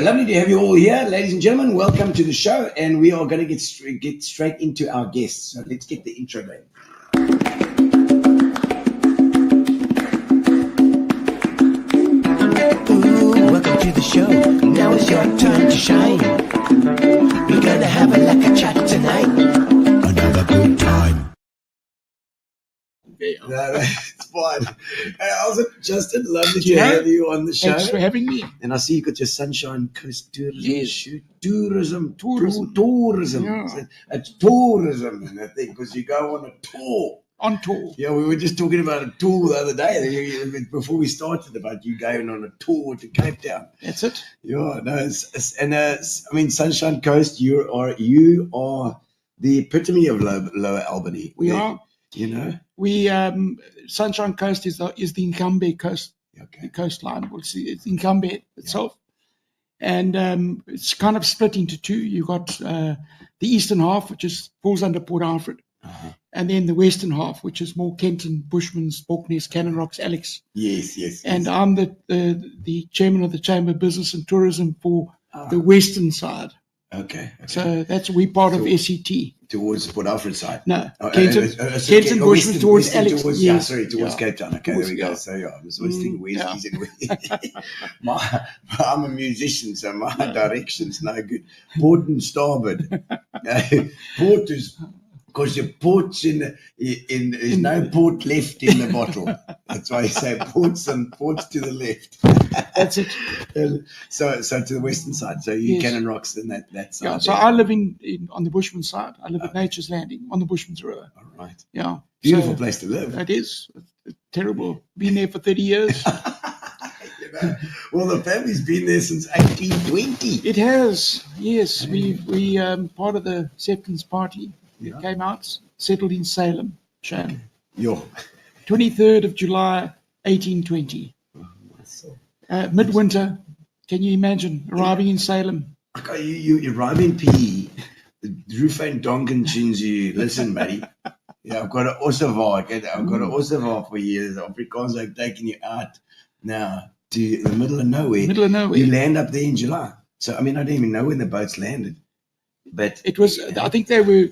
Lovely to have you all here, ladies and gentlemen. Welcome to the show, and we are going to get straight into our guests. So let's get the intro going. Ooh, welcome to the show. Now is your time to shine. We're gonna have a like a chat tonight. Another good time. No, it's fine. Hey, also, Justn, lovely to have you on the show. Thanks for having me. And I see you got your Sunshine Coast tourism. Yes. Tourism. Yeah. It's tourism, I think, because you go on a tour. On tour. Yeah, we were just talking about a tour the other day before we started about you going on a tour to Cape Town. That's it. Yeah, no, I mean, Sunshine Coast. You are the epitome of Lower Albany. We are. You know, we Sunshine Coast is the Inkambe coast, okay. the coastline. We'll see it's Inkambe itself, and it's kind of split into two. You got the eastern half, which falls under Port Alfred, and then the western half, which is more Kenton, Bushmans, Borkness, Cannon Rocks, Alex. Yes. And I'm the chairman of the Chamber of Business and Tourism for the western side. Okay. So we're part of SET. Towards the Port Alfred side? No. Kenton, Bushman, towards Alex. Towards Cape Town. Okay, there we go. So, I was always thinking, where's he? I'm a musician, so my direction's no good. Port and starboard. Port is... Because your port's there's no port left in the bottle. That's why you say ports to the left. That's it. So to the western side. So you Cannon Rocks and that side. Yeah. So I live on the Bushman side. I live at Nature's Landing on the Bushman's River. All right. Yeah. Beautiful place to live. It is. It's terrible. Been there for 30 years. Well, the family's been there since 1820. It has. Yes. We part of the acceptance party. We came out, settled in Salem, Shane. Yo. 23rd of July, 1820. Midwinter. Can you imagine arriving in Salem? Okay, you arrive in PE. The Rufijn Donkin tunes you. Listen, buddy. Yeah, I've got an Ossevar. I've got an Ossevar for years. Afrikaans have taken you out now to the middle of nowhere. You land up there in July. So, I mean, I don't even know when the boats landed. But it was. I think they were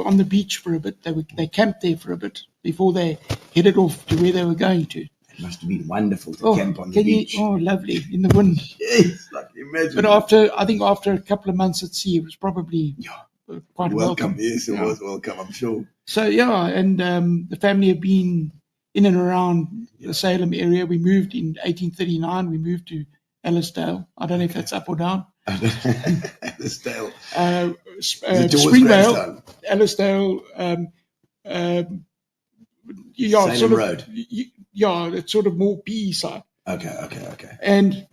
on the beach for a bit. They camped there for a bit before they headed off to where they were going to. It must have been wonderful to camp on the beach. Lovely in the wind. Yes, like imagine. But after a couple of months at sea, it was probably quite welcome. Yes, it was welcome. I'm sure. So and the family have been in and around the Salem area. We moved in 1839. We moved to Ellisdale. I don't know if that's up or down. Ellisdale. Springvale, Ellisdale. Salem sort of, Road. It's sort of more PE side. Okay. And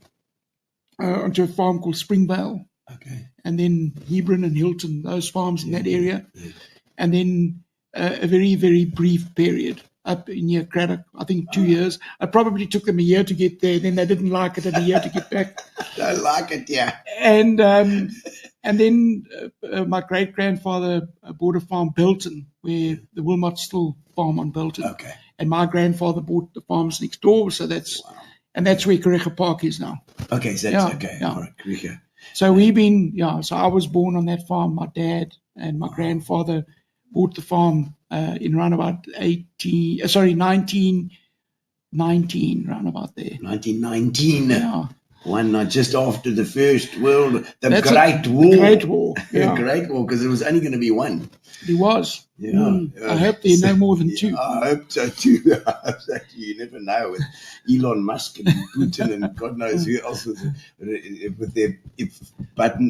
onto a farm called Springvale. Okay. And then Hebron and Hilton, those farms in that area. Yeah. And then a very, very brief period up near Craddock, I think 2 years. I probably took them a year to get there. Then they didn't like it and a year to get back. Don't like it, yeah. And then my great-grandfather bought a farm, Belton, where the Wilmot still farm on Belton. Okay. And my grandfather bought the farms next door. So that's where Kareka Park is now. Okay, so that's okay. Yeah. All right, Kareka. So so I was born on that farm. My dad and my grandfather bought the farm in around about 1919, round about there. 1919. Yeah. One night just after the Great War. The Great War. Yeah. The Great War, because it was only going to be one. There was. Yeah. I hope there are no more than two. I hope so too. You never know with Elon Musk and Putin and God knows who else with their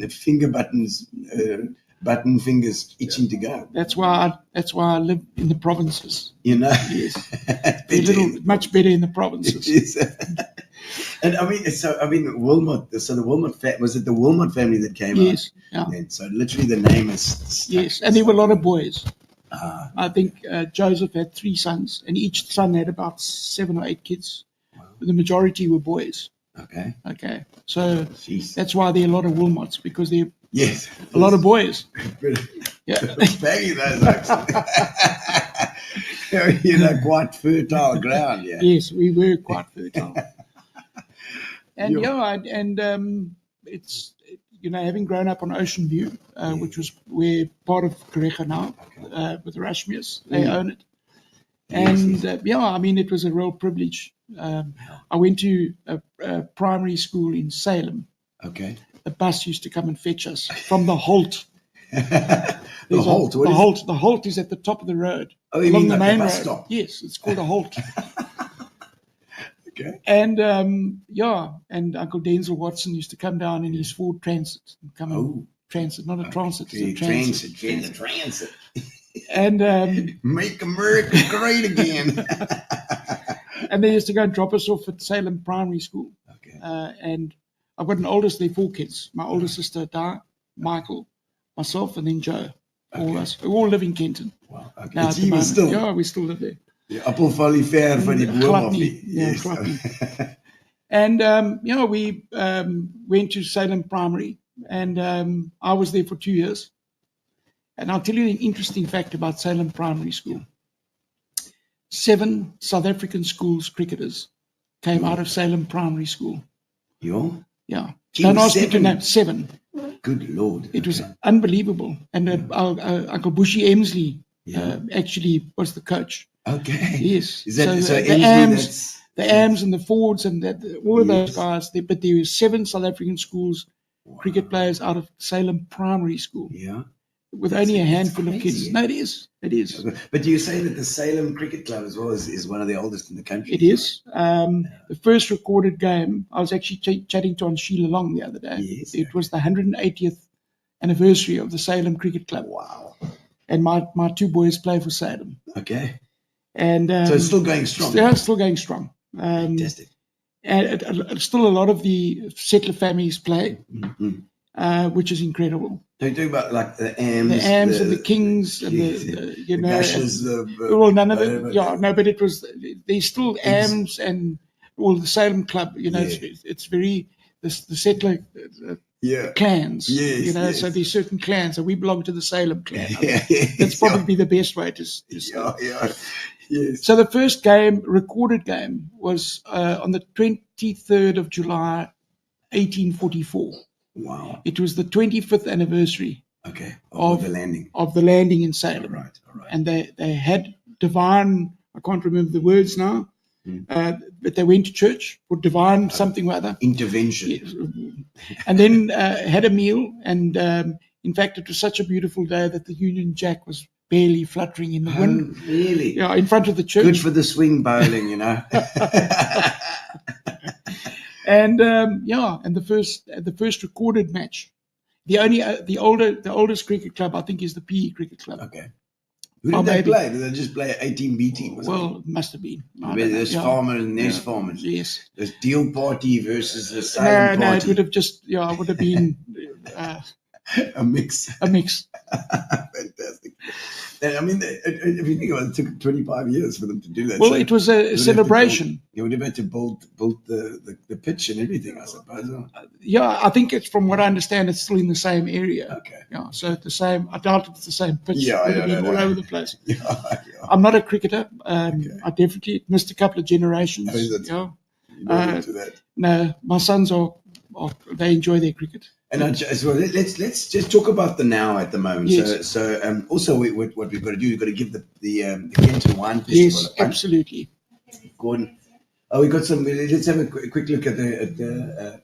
finger buttons. Button fingers itching to go. That's why I live in the provinces. You know, yes, much better in the provinces. Yes. And Wilmot. So the Wilmot was it the Wilmot family that came out? Yes, yeah. And so literally the name is stuck. Yes, and there were a lot of boys. I think Joseph had 3 sons, and each son had about 7 or 8 kids. Wow. The majority were boys. Okay. So that's why there are a lot of Wilmots, because they're Yes. A lot of boys. Yeah. Baggy those oaks. Quite fertile ground, yeah. Yes, we were quite fertile. And it's having grown up on Ocean View, which was where part of Korea now, with the Rashmias, they own it. And it was a real privilege. I went to a primary school in Salem. Okay. The bus used to come and fetch us from the Holt. The Holt. The Holt is at the top of the road. Oh, you along mean the like main the bus road. stop? Yes, it's called a Holt. Okay. And and Uncle Denzel Watson used to come down in his Ford Transit and come and transit, not a transit, it's a transit. And make America great again. And they used to go and drop us off at Salem Primary School. Okay. And I've got an oldest, there 4 kids. My older sister, Di, Michael, myself, and then Joe. All us. We all live in Kenton. Wow. Okay. Now, It's even still. Yeah, we still live there. Die appelval die ver van die boom af nie. Yes. And we went to Salem Primary, and I was there for 2 years. And I'll tell you an interesting fact about Salem Primary School. 7 South African schools cricketers came out of Salem Primary School. Yeah? Yeah. Gee, Don't ask me to 7? name 7. Good Lord. It was unbelievable. And Uncle Bushy Emsley actually was the coach. Okay. Yes. Is that so the AMs and the Fords and all of those guys. But there were 7 South African schools, cricket players out of Salem Primary School. Yeah. With only a handful of kids. No, it is. It is. But you say that the Salem Cricket Club as well is one of the oldest in the country. It is. The first recorded game, I was actually chatting to Sheila Long the other day. Yes. It was the 180th anniversary of the Salem Cricket Club. Wow. And my 2 boys play for Salem. Okay. And so it's still going strong. Yeah, it's still going strong. Fantastic. And still a lot of the settler families play, which is incredible. So you're talking about like the AMs. The AMs and the Kings and the Gushes, well, none of it. Yeah, no, but it was, there's still AMs and all the Salem Club, it's very, the settler clans, so there's certain clans, and we belong to the Salem clan. That's probably the best way to say. Yes. So the first recorded game, was on the 23rd of July, 1844. Wow. It was the 25th anniversary. Okay. Of the landing. Of the landing in Salem. All right. And they had divine, I can't remember the words now, but they went to church for divine something or other. Intervention. Yes. And then had a meal. And in fact, it was such a beautiful day that the Union Jack was barely fluttering in the wind. Really? Yeah, in front of the church. Good for the swing bowling, And and the first recorded match, the oldest cricket club I think is the PE Cricket Club. Okay. Who did they play? Did they just play 18B team? Well, it must have been. There's farmers and there's farmers. Yes. There's Deal Party versus the Silent Party. No, it would have just it would have been a mix. A mix. Fantastic. I mean, if you think about it, it took 25 years for them to do that. Well, it was a celebration. You would have had to build the pitch and everything, I suppose. Yeah, I think it's, from what I understand, it's still in the same area. Okay. Yeah, so the same. I doubt it's the same pitch. Yeah, it would have been all over the place. Yeah. I'm not a cricketer. I definitely missed a couple of generations. You're not into that. No, my sons are they enjoy their cricket. And so let's just talk about the now at the moment. Yes. So also what we've got to do, we've got to give the Kenton Wine Festival. Yes, absolutely. Gordon, we got some. Let's have a quick look at the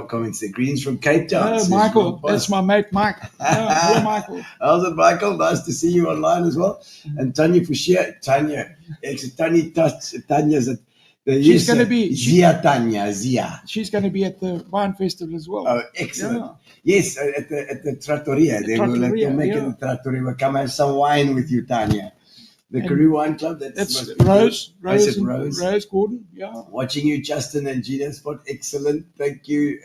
comments there. Greetings from Cape Town. Oh, Michael, that's my mate Mike. Hello, Michael. How's it, Michael? Nice to see you online as well. And Tanya Fouchier, Tanya's at. She's going to be Zia. She's going to be at the wine festival as well. Oh, excellent! Yeah. Yes, at the trattoria. They'll make it a trattoria. We'll come have some wine with you, Tanya. The Karoo Wine Club. That's Rose Gordon. Yeah. Watching you, Justn and Ginos Spot. Excellent. Thank you.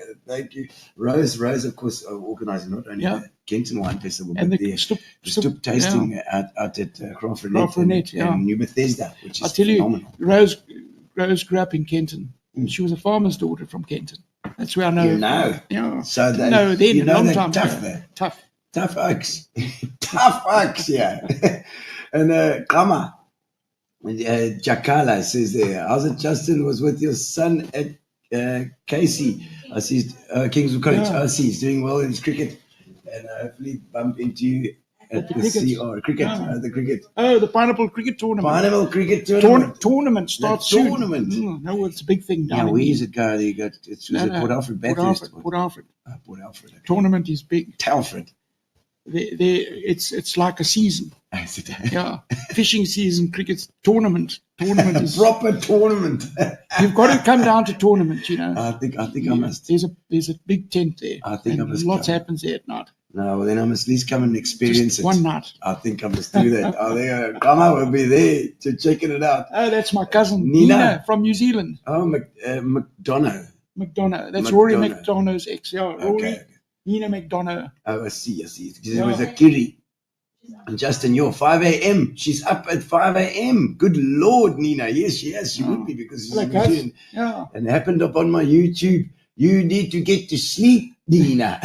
Rose, of course, organising not only the Kenton Wine Festival, and but the Stoop tasting out at Graafrenet and New Bethesda, which is phenomenal. Rose grew up in Kenton. She was a farmer's daughter from Kenton. That's where I know. Yeah. So tough oaks. Tough oaks, yeah. And Kama, Jakala says there, how's it, Justn? Was with your son at Casey I see Kingswood College. Yeah. I see he's doing well in his cricket, and hopefully bump into you at the cricket. CR cricket. Yeah. The cricket. Oh, the Pineapple Cricket Tournament. Pineapple Cricket Tournament. Tournament starts The soon. tournament. No, it's a big thing down Yeah, in where the- is it going? You got it's was it Port Alfred, Bathurst? Port Alfred. Port Alfred. Okay. Tournament is big. Telford. It's like a season. Is it? Yeah, fishing season, cricket tournament. Tournament is Proper tournament. You've got to come down to tournament. You know. I think I must. There's a big tent there. I think I must Lots come. happens there at night. No, well then I must at least come and experience Just it. one night. I think I must do that. I think Grandma will be there to checking it out. Oh, that's my cousin Nina. Nina from New Zealand. Oh, McDonough. McDonough. That's Rory McDonough. McDonough's ex. Yeah, Rory. Okay. Nina McDonough. Oh, I see. It was a kitty. And Justn, you're 5 a.m. She's up at 5 a.m. Good Lord, Nina. Yes, she has. She would be because she's Hello, in guys. New Zealand. Yeah. And it happened up on my YouTube. You need to get to sleep, Nina.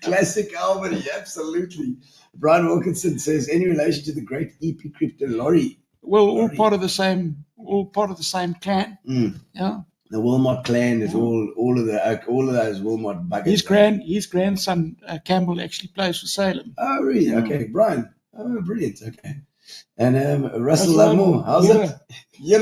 Classic Albany, absolutely. Brian Wilkinson says, any relation to the great EP Crypto Laurie? Well, all Laurie. part of the same clan. Yeah. The Wilmot clan is all of those Wilmot buggers. His grandson Campbell actually plays for Salem. Oh, really? Yeah. Okay, Brian. Oh, brilliant. Okay. And Russell Russell Lovemore, how's yeah. it? Yeah,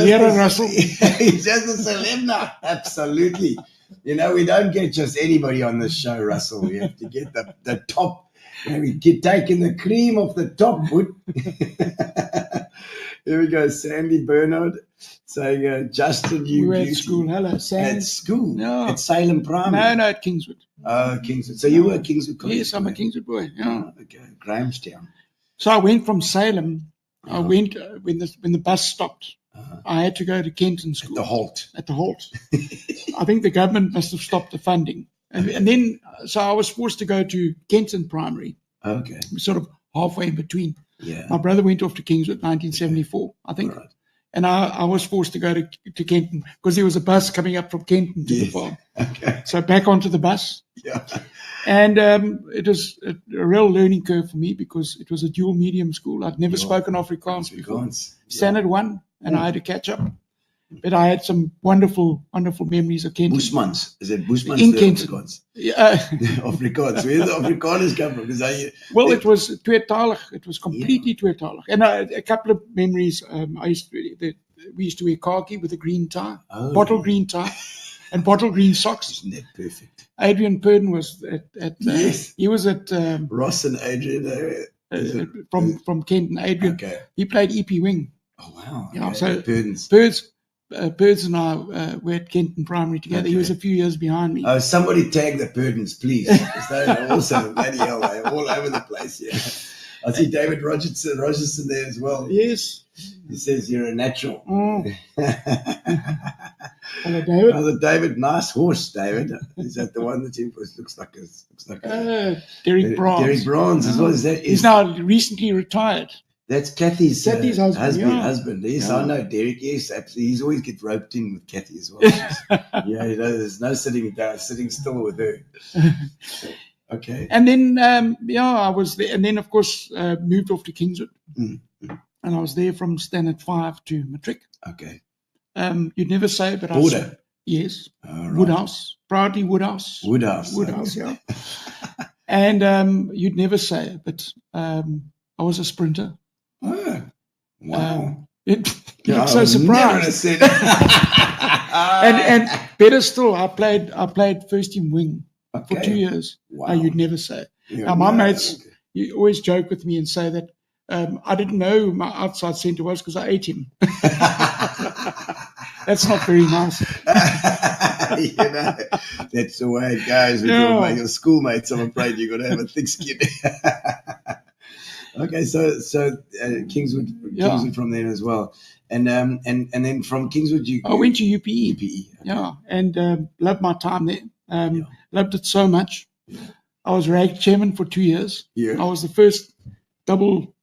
Yeah, Russell. He's just a celeb now. Absolutely. You know, we don't get just anybody on this show, Russell. We have to get the top. You know, we get taking the cream off the top. Here we go. Sandy Bernard saying, Justn, you We were at beauty. school. Hello, Sam. At school? No. At Salem Primary? No, at Kingswood. Oh, Kingswood. So you were at Kingswood College? Yes, I'm a Kingswood boy. Yeah. Oh, okay. Grahamstown. So I went from Salem. I went when the bus stopped. I had to go to Kenton School. The halt. At the halt. I think the government must have stopped the funding. And then, so I was forced to go to Kenton Primary, Okay. sort of halfway in between. Yeah. My brother went off to Kingswood 1974, I think. Right. And I was forced to go to Kenton because there was a bus coming up from Kenton to the Yes. farm. Okay. So back onto the bus. Yeah. And it was a real learning curve for me because it was a dual medium school. I'd never spoken Afrikaans before. Afrikaans. Standard 1, and I had to catch up. But I had some wonderful, wonderful memories of Kenton. Bushmans. Is it Bushmans? In the Kenton. Afrikaans? Yeah. Afrikaans. Where do the Afrikaners come from? Because Well, it was tweetalig. It was completely tweetalig. And a couple of memories. We used to wear khaki with a green tie, bottle green tie, and bottle green socks. Isn't that perfect? Adrian Purdon was at Yes. he was at Ross and Adrian. from Kenton. Adrian, Okay. he played EP wing. Oh, wow. Yeah, Okay. so Burdens. Birds and I were at Kenton Primary together. He was a few years behind me. Oh, somebody tag the Burdens, please. They're also, bloody hell, they're all over the place. Yeah. I see David Rogerson there as well. Yes. He says you're a natural. Mm. Hello, David. Oh, David, nice horse, David. Is that the one that looks like a Derek Brans. Derek Brans as well. Is that? He's now recently retired. That's Kathy's husband. Yes, Yeah. I know Derek. Yes, absolutely. He's always get roped in with Kathy as well. Yeah, you know, there's no sitting still with her. Okay. And then, I was there. And then, of course, moved off to Kingswood. Mm. And I was there from Standard 5 to Matric. Okay. You'd never say, but Border. Yes. Oh, right. Woodhouse. Proudly Woodhouse. Woodhouse, yeah. And you'd never say, but I was a sprinter. Oh, wow. You Yeah, look so I would never have surprised. said that. And better still, I played first team wing for 2 years. Wow. No, you'd never say. Yeah, Now, my no, mates, okay. you always joke with me and say that I didn't know who my outside centre was because I ate him. That's not very nice. You know, that's the way it goes with your schoolmates. I'm afraid you're going to have a thick skin. Okay, so Kingswood from there as well, and then from Kingswood I went to UPE. UPE. Yeah, and loved my time there. Loved it so much. I was RAG chairman for 2 years. Yeah. I was the first double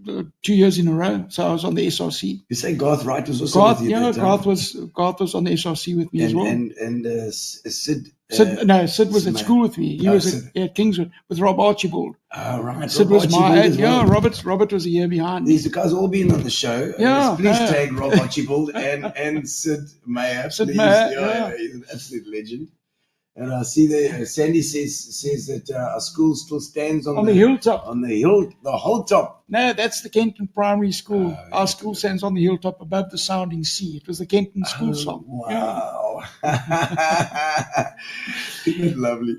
2 years in a row. So I was on the SRC. You say Garth Wright was also with you? Yeah, at that time? Garth was on the SRC with me as well. And Sid. Sid was at school with me. He was at Kingswood with Rob Archibald. Oh, right. Sid was my age. Yeah, Robert was a year behind. These guys all been on the show. Yeah. Please tag Rob Archibald and Sid Meyer. Sid Meyer, yeah, he's an absolute legend. And I see there, Sandy says that our school still stands on the hilltop. On the whole top. No, that's the Kenton Primary School. Our school stands on the hilltop above the sounding sea. It was the Kenton school song. Wow. Yeah. Isn't it lovely?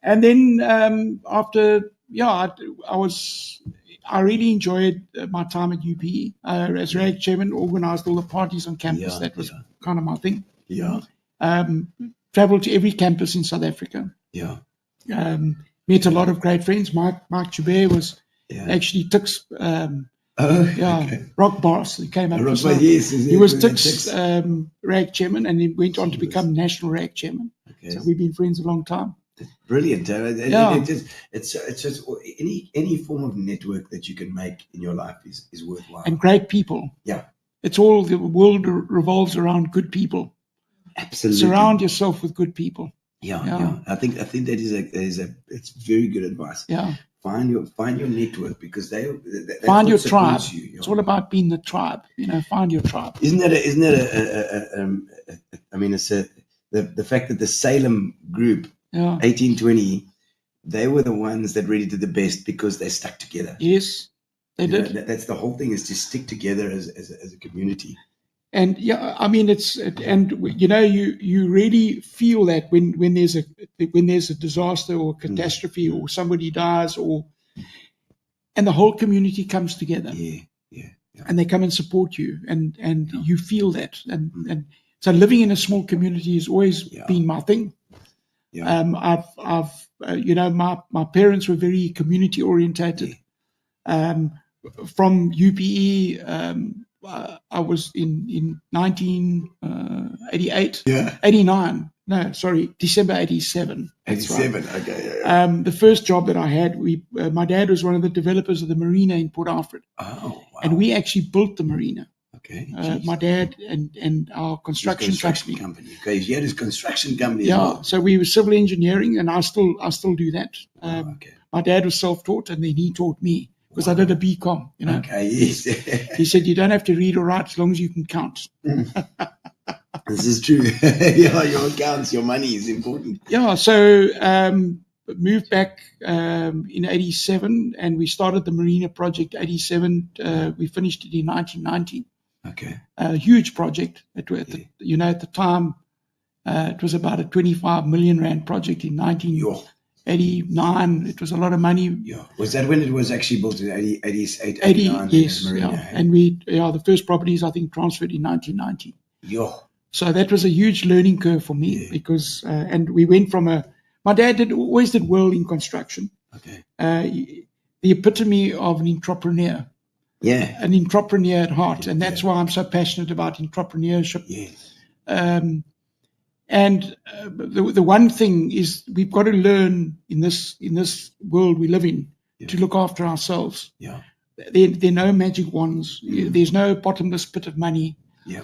And then after, I really enjoyed my time at UPE. As RAG chairman, organised all the parties on campus. That was kind of my thing. Yeah. Traveled to every campus in South Africa. Yeah. Met a lot of great friends. Mike Joubert was actually Tuck's rock boss. He came up. He was Tuck's RAG chairman, and he went on to become national RAG chairman. Okay. So we've been friends a long time. Brilliant. It's just any form of network that you can make in your life is worthwhile. And great people. Yeah. It's all, the world revolves around good people. Absolutely. Surround yourself with good people. Yeah. I think that is it's very good advice. Yeah. Find your network, because find your tribe. It's all about being the tribe. Find your tribe. Isn't that it's the fact that the Salem group, 1820, they were the ones that really did the best because they stuck together. Yes, they did. That's the whole thing, is to stick together as a community. And you really feel that when there's a disaster or a catastrophe or somebody dies, and the whole community comes together. Yeah. And they come and support you, and you feel that. And so living in a small community has always been my thing. Yeah. My parents were very community orientated. From UPE, I was in 1988. 89. No, sorry, December 87. 87. Right. Okay. The first job that I had, my dad was one of the developers of the marina in Port Alfred. Oh, wow. And we actually built the marina. Okay. My dad and our construction company. Okay, he had his construction company. Yeah. As well. So we were civil engineering, and I still do that. Okay. My dad was self-taught, and then he taught me, because I did a BCom. Okay. Yes. He said, you don't have to read or write as long as you can count. This is true. Your accounts, your money is important. Yeah. So moved back in 87, and we started the Marina project 87. We finished it in 1990. Okay. A huge project. At the time, it was about a 25 million rand project in 1989. It was a lot of money. Yeah. Was that when it was actually built in 88, 89? Yes. And the first properties, I think, transferred in 1990. Yeah. So that was a huge learning curve for me, because, and we went from my dad always did well in construction. Okay. The epitome of an entrepreneur. Yeah. An entrepreneur at heart. And that's why I'm so passionate about entrepreneurship. Yes. And the one thing is, we've got to learn in this world we live in to look after ourselves. Yeah. There are no magic wands. There's no bottomless pit of money. Yeah.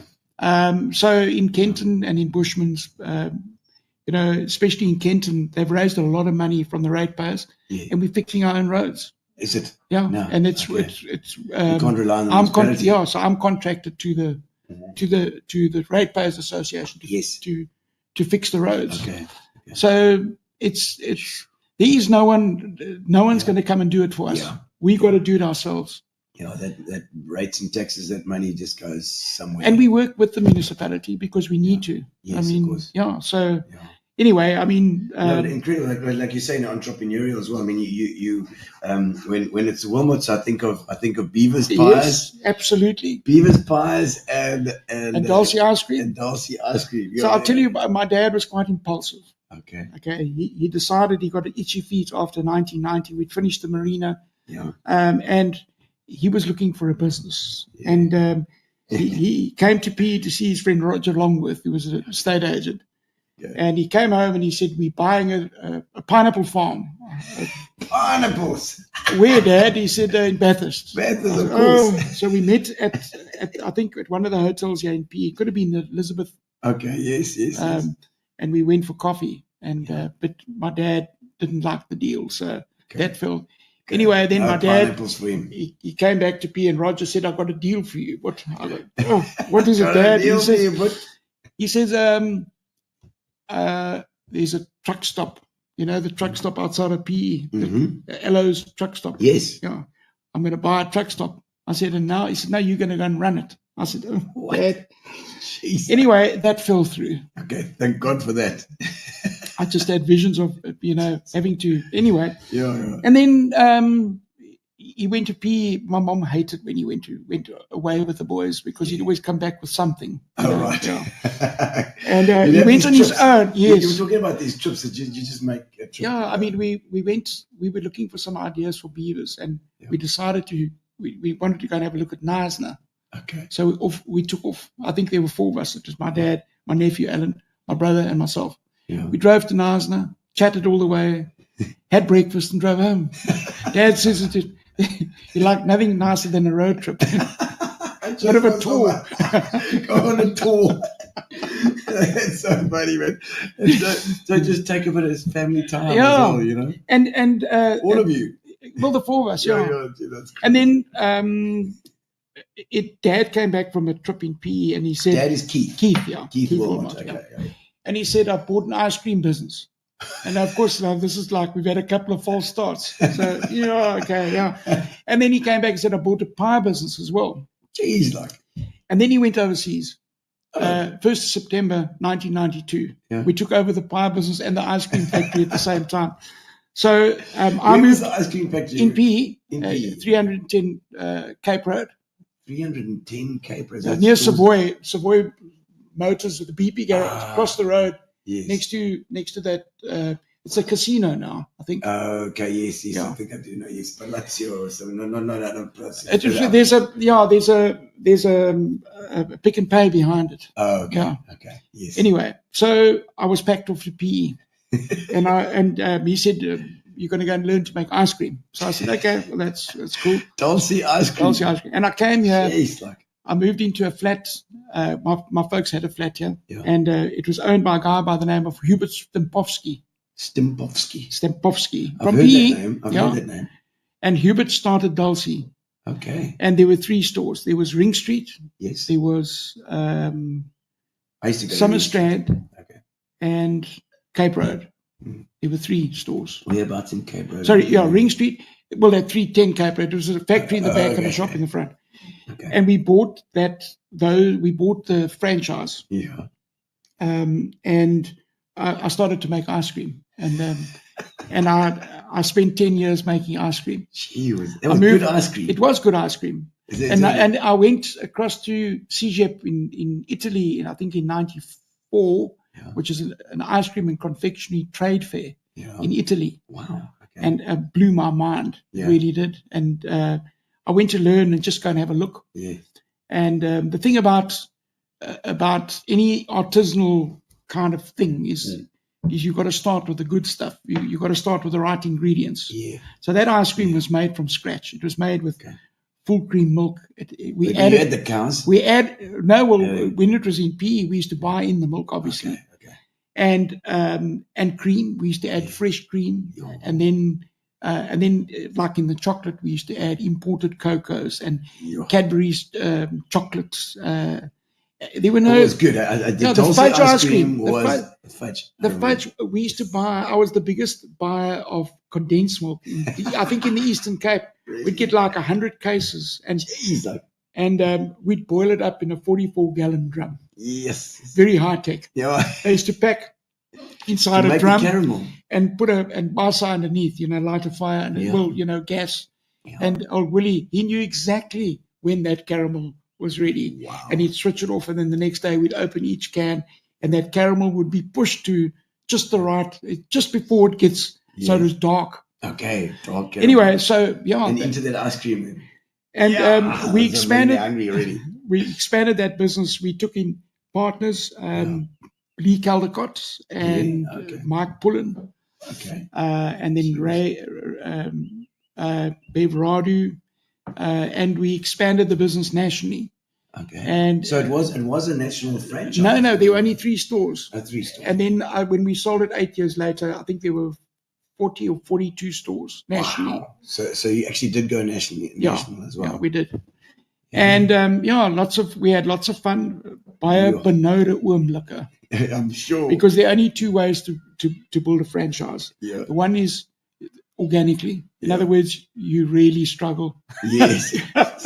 So in Kenton and in Bushman's, especially in Kenton, they've raised a lot of money from the ratepayers, and we're fixing our own roads. Is it? Yeah. No. And it's you can't rely on the so I'm contracted to the Ratepayers Association to fix the roads. Okay. So it's there is no one's going to come and do it for us. Yeah. We got to do it ourselves. That rates and taxes, that money just goes somewhere. And we work with the municipality because we need to. Yes, of course. So anyway, incredible. Like you say, entrepreneurial as well. I mean, you when it's Wilmots, I think of Beaver's Pies. Yes, absolutely. Beaver's Pies and Dulce ice cream. And Dulce ice cream. So I'll tell you, my dad was quite impulsive. Okay. He decided he got itchy feet after 1990. We'd finished the marina. Yeah. And he was looking for a business, and he came to PE to see his friend Roger Longworth, who was a estate agent. Yeah. And he came home and he said, we're buying a pineapple farm, Pineapples. Where, Dad? He said in Bathurst. Bathurst, of course. So we met at I think at one of the hotels here in PE. It could have been the Elizabeth. Okay, yes. And we went for coffee. And but my dad didn't like the deal, so that fell. Okay. Anyway, then my dad, he came back to PE, and Roger said, "I've got a deal for you." What? What is it, Dad? He says, there's a truck stop. You know, the truck stop outside of PE, Ello's truck stop. Yes. Yeah. I'm going to buy a truck stop. I said, and now? He said, no, you're going to go and run it. I said, oh, Dad. Jeez. Anyway, that fell through. Okay, thank God for that. I just had visions of, having to, anyway. Yeah. And then he went to PE. My mom hated when he went away with the boys because he'd always come back with something. Right. Yeah. And he went on his own. Yes. You were talking about these trips that you just make a trip. Yeah, I mean, we were looking for some ideas for beavers, and we decided we wanted to go and have a look at Knysna. Okay. So we took off. I think there were 4 of us. It was my dad, my nephew Alan, my brother, and myself. Yeah. We drove to Knysna, chatted all the way, had breakfast, and drove home. Dad says he liked nothing nicer than a road trip. Bit of a tour. Go on a tour. That's so funny, man. So just take a bit of family time as well, you know? And all of you. Well, the 4 of us, yeah. That's cool. And then Dad came back from a trip in PE, and he said... Dad is Keith. Keith, yeah. Keith Wilmot, okay. Yeah. And he said, I bought an ice cream business. And of course, this is like we've had a couple of false starts. So, yeah. And then he came back and said, I bought a pie business as well. Jeez, And then he went overseas. 1st of September 1992. Yeah. We took over the pie business and the ice cream factory at the same time. So I moved the ice cream factory in PE, 310 Cape Road. 310 Cape Road. Near Savoy Motors with the BP garage across the road. Yes. Next to that, it's a casino now, I think. Okay, yes, yeah. I think I do know. Yes, Palazzo or something. No. There's a Pick and Pay behind it. Oh, okay. Yeah. Okay. Yes. Anyway, so I was packed off to PE, and he said, "You're going to go and learn to make ice cream." So I said, "Okay, well that's cool." Dulce ice cream. And I came here. Jeez, I moved into a flat. My folks had a flat here, and it was owned by a guy by the name of Hubert Stempowski. Stempowski. From PE. I've heard that name. And Hubert started Dulce. Okay. And there were 3 stores. There was Ring Street. Yes. There was I used to go Summer Strand. Okay. And Cape Road. There were 3 stores. Whereabouts in Cape Road? Sorry, Ring Street. Well, at 310 Cape Road. There was a factory in the back and a shop in the front. Okay. And we bought we bought the franchise. Yeah. And I started to make ice cream. And I spent 10 years making ice cream. Gee, that was good ice cream. It was good ice cream. And I went across to CGEP in Italy, I think in 94, which is an ice cream and confectionery trade fair in Italy. Wow. Okay. And blew my mind, really did. And I went to learn and just go and have a look. Yeah. And the thing about any artisanal kind of thing is you've got to start with the good stuff. You've got to start with the right ingredients. Yeah. So that ice cream was made from scratch. It was made with full cream milk. You had the cows? When it was in PE, we used to buy in the milk, obviously. Okay. And cream. We used to add fresh cream. Yeah. And then like in the chocolate, we used to add imported cocos and Cadbury's chocolates. There were no. It was good. The fudge ice cream was fudge. The fudge we used to buy. I was the biggest buyer of condensed milk. I think in the Eastern Cape, we'd get like 100 cases, and we'd boil it up in a 44-gallon drum. Yes. Very high tech. Yeah. They used to pack inside a drum caramel and put and basa underneath. light a fire and gas. Yeah. And old Willie, he knew exactly when that caramel was ready. Wow. And he'd switch it off, and then the next day we'd open each can, and that caramel would be pushed to just the right, just before it gets so it was dark. Okay, dark caramel. Anyway, so and into that ice cream. And we expanded. Hungry already. We expanded that business. We took in partners, Lee Caldecott and Mike Pullen. Okay. And then Bevradu, and we expanded the business nationally. Okay. And so it was a national franchise. No, there were only 3 stores. 3 stores. And then when we sold it 8 years later, I think there were 40 or 42 stores nationally. Wow. So you actually did go national as well. Yeah, we did. And we had lots of fun. Baie benode oomblikke. I'm sure. Because there are only 2 ways to build a franchise. Yeah. The one is organically. In other words, you really struggle. Yes.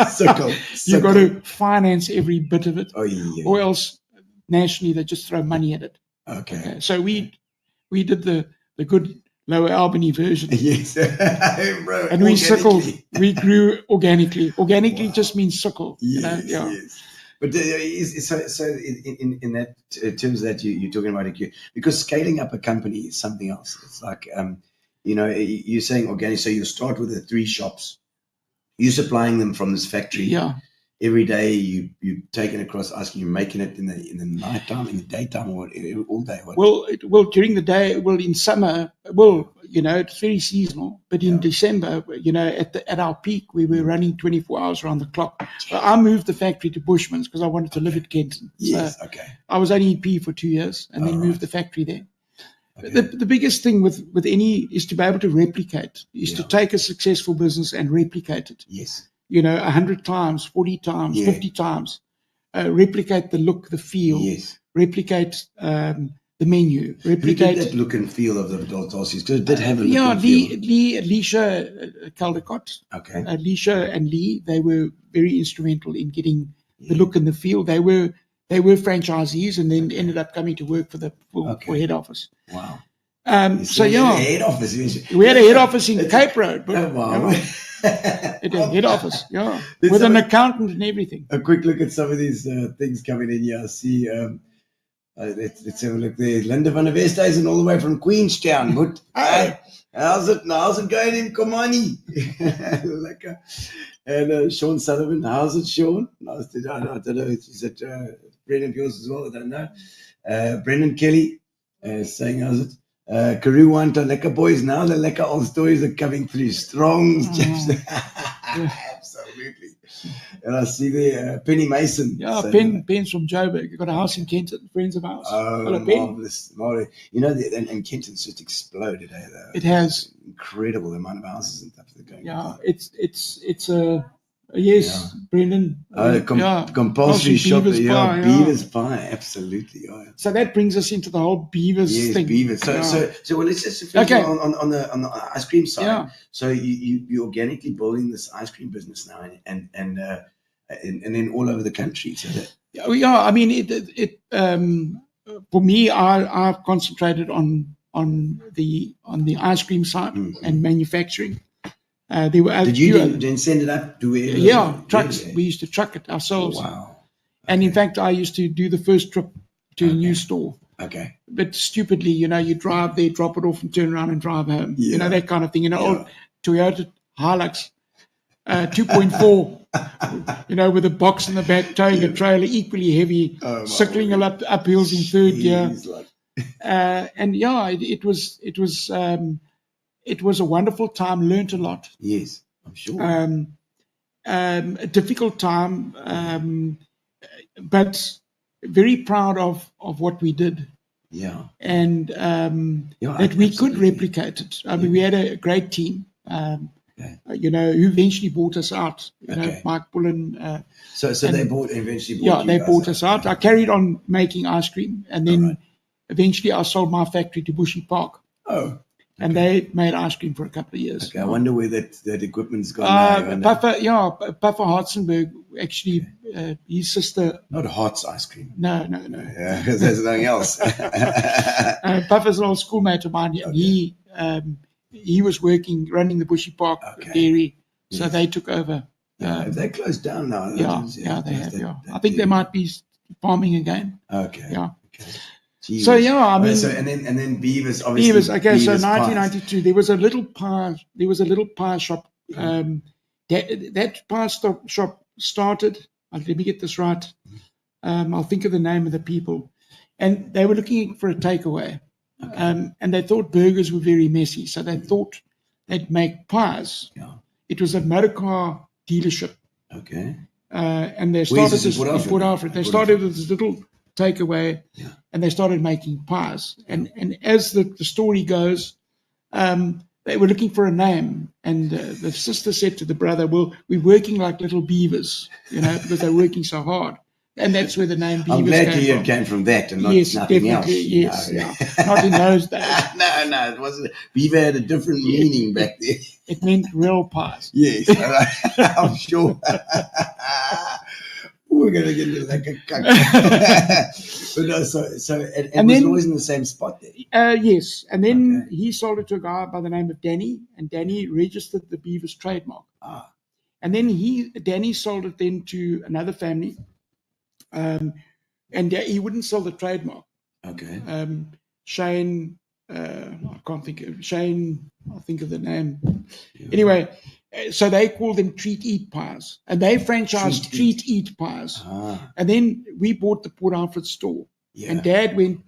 Sickle. You've got to finance every bit of it. Oh, yeah. Or else nationally they just throw money at it. Okay. So we did the good Lower Albany version. Yes. Bro, and we suckled. We grew organically. Organically just means suckle. Yes, yes. But so in that terms that you're talking about it, because scaling up a company is something else. It's like you're saying organic, so you start with the 3 shops. You're supplying them from this factory. Yeah. Every day you taking across ice cream, you're making it in the nighttime, in the daytime, or all day. Well, during the day. Well, in summer. Well, it's very seasonal. But in December, at our peak, we were running 24 hours around the clock. But I moved the factory to Bushman's because I wanted to live at Kenton. Yes. So okay. I was only EP for 2 years, and then moved the factory there. Okay. The biggest thing with any is to be able to replicate. Is to take a successful business and replicate it. Yes. 100 times, 40 times, 50 times. Replicate the look, the feel. Yes. Replicate the menu. Replicate. Who did that look and feel of the Dossies? Because it did have a look and feel. Alicia Caldecott. Okay. Alicia and Lee, they were very instrumental in getting the look and the feel. They were franchisees and then ended up coming to work for head office. Wow. Head office. We had a head office in Cape Road. But, wow. Head office, with an accountant and everything. A quick look at some of these things coming in here. I see, let's have a look there. Linda van der Westhuizen all the way from Queenstown. But how's it going in Komani? And Sean Sullivan, how's it, Sean? I don't know. Is it Brendan yours as well? I don't know. Brendan Kelly saying, how's it? Karoo Wanta, lekker boys. Now the lekker old stories are coming through. Strong. Absolutely. And I see there Penny Mason. Yeah, Pen's from Joburg. Got a house in Kenton, friends of ours. Oh, marvelous. And Kenton's just exploded. It has. Incredible amount of houses and stuff that are going. Yeah, it's a yes, Brendan. Compulsory shop. Beavers Pie, absolutely. So that brings us into the whole Beavers thing. Beavers. So well, let's just finish on the ice cream side. Yeah. So you're organically building this ice cream business now, and then all over the country. So that I mean it for me, I've concentrated on the ice cream side and manufacturing. There were Did you then send it up to where? Yeah, trucks. We used to truck it ourselves. Oh, wow. Okay. And in fact, I used to do the first trip to a new store. Okay. But stupidly, you drive there, drop it off, and turn around and drive home. Yeah. That kind of thing. Old Toyota Hilux 2.4, with a box in the back, towing a trailer equally heavy, cycling up hills in third gear. And it was a wonderful time. Learned a lot. Yes, I'm sure. A difficult time, but very proud of what we did. Yeah. And that we could replicate it. I mean, we had a great team. Who eventually bought us out. Mike Bullen. So they eventually bought. Yeah, they bought us out. I carried on making ice cream, and then eventually I sold my factory to Bushy Park. Oh. And they made ice cream for a couple of years. Okay, I wonder where that equipment's gone now. Puffer Hartzenberg, actually, his sister... Not Hart's ice cream. No. Yeah, because there's nothing else. Puffer's an old schoolmate of mine, and he was running the Bushy Park dairy, so they took over. Have they closed down now? Yeah, they have, I think they might be farming again. Okay. Yeah. Okay. Jeez. So I mean, and then Beavers, obviously. Beavers. Okay, so 1992, there was a little pie shop. That pie shop started. Let me get this right. I'll think of the name of the people, and they were looking for a takeaway. Okay. And they thought burgers were very messy, so they thought they'd make pies. Yeah. It was a motor car dealership, Okay. and they Where's started this in this Port in Alfred? Port Alfred. They started with this little takeaway, Yeah. and they started making pies. And as the story goes, they were looking for a name, and the sister said to the brother, "Well, we're working like little beavers, because they're working so hard." And that's where the name Beavers I'm glad came to hear from. it came from that and not Yes, nothing definitely. else. Yes, yeah. Not in those days. No, it wasn't. Beaver had a different meaning back there. It meant real pies. Yes, I'm sure. We're going to get into like a cuck. But no, so and was then, it always in the same spot there? Yes, and then he sold it to a guy by the name of Danny, and Danny registered the Beavers trademark. Ah. And then Danny sold it then to another family, and he wouldn't sell the trademark. Okay. Shane, I can't think of Shane. I'll think of the name. Yeah. Anyway, so they call them Treat Eat Pies, and they franchised Treat Eat Pies. Ah. And then we bought the Port Alfred store, and Dad went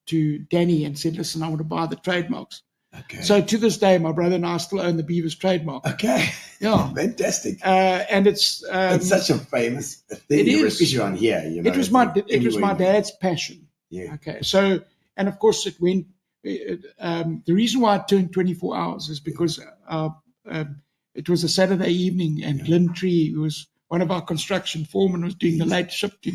to Danny and said, "Listen, I want to buy the trademarks." Okay. So to this day, my brother and I still own the Beavers trademark. Okay. Yeah. Fantastic. And it's such a famous thing. It is, especially on here. It was my dad's passion. Yeah. Okay. So, and of course, it went. The reason why it turned 24 hours is because it was a Saturday evening, and Glenn Tree, who was one of our construction foremen, was doing the late shift,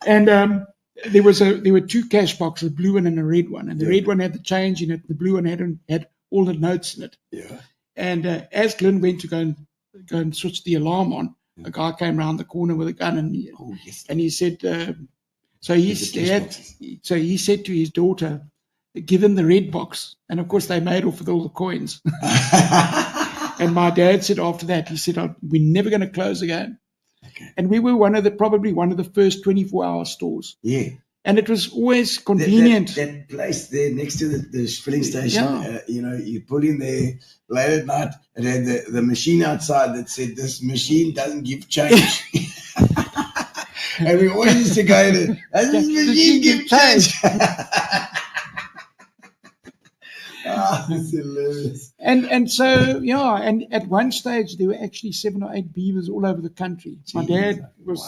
and. There were two cash boxes, a blue one and a red one, and the red one had the change in it. The blue one had all the notes in it. Yeah. And as Glenn went to go and switch the alarm on, a guy came around the corner with a gun, and he said, so he said to his daughter, "Give him the red box," and of course they made off with all the coins. And my dad said after that, he said, "We're never going to close again." Okay. And we were probably one of the first 24-hour stores. Yeah. And it was always convenient. That place there next to the filling station, you pull in there late at night and had the machine outside that said, "This machine doesn't give change." And we always used to go to, "Does this machine give change?" It's hilarious. And so, and at one stage there were actually 7 or 8 beavers all over the country. My dad was,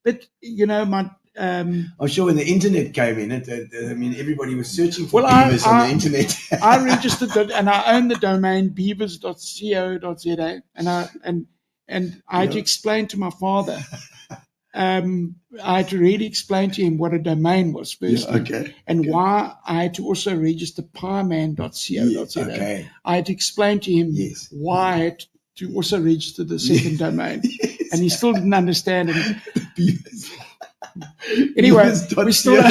but I'm sure when the internet came in, everybody was searching for beavers on the internet. I registered it, and I own the domain beavers.co.za, and I had to explain to my father. I had to really explain to him what a domain was first, why I had to also register pieman.co.za. Okay. I had to explain to him why I had to also register the second domain, and he still didn't understand it. Anyway, we still.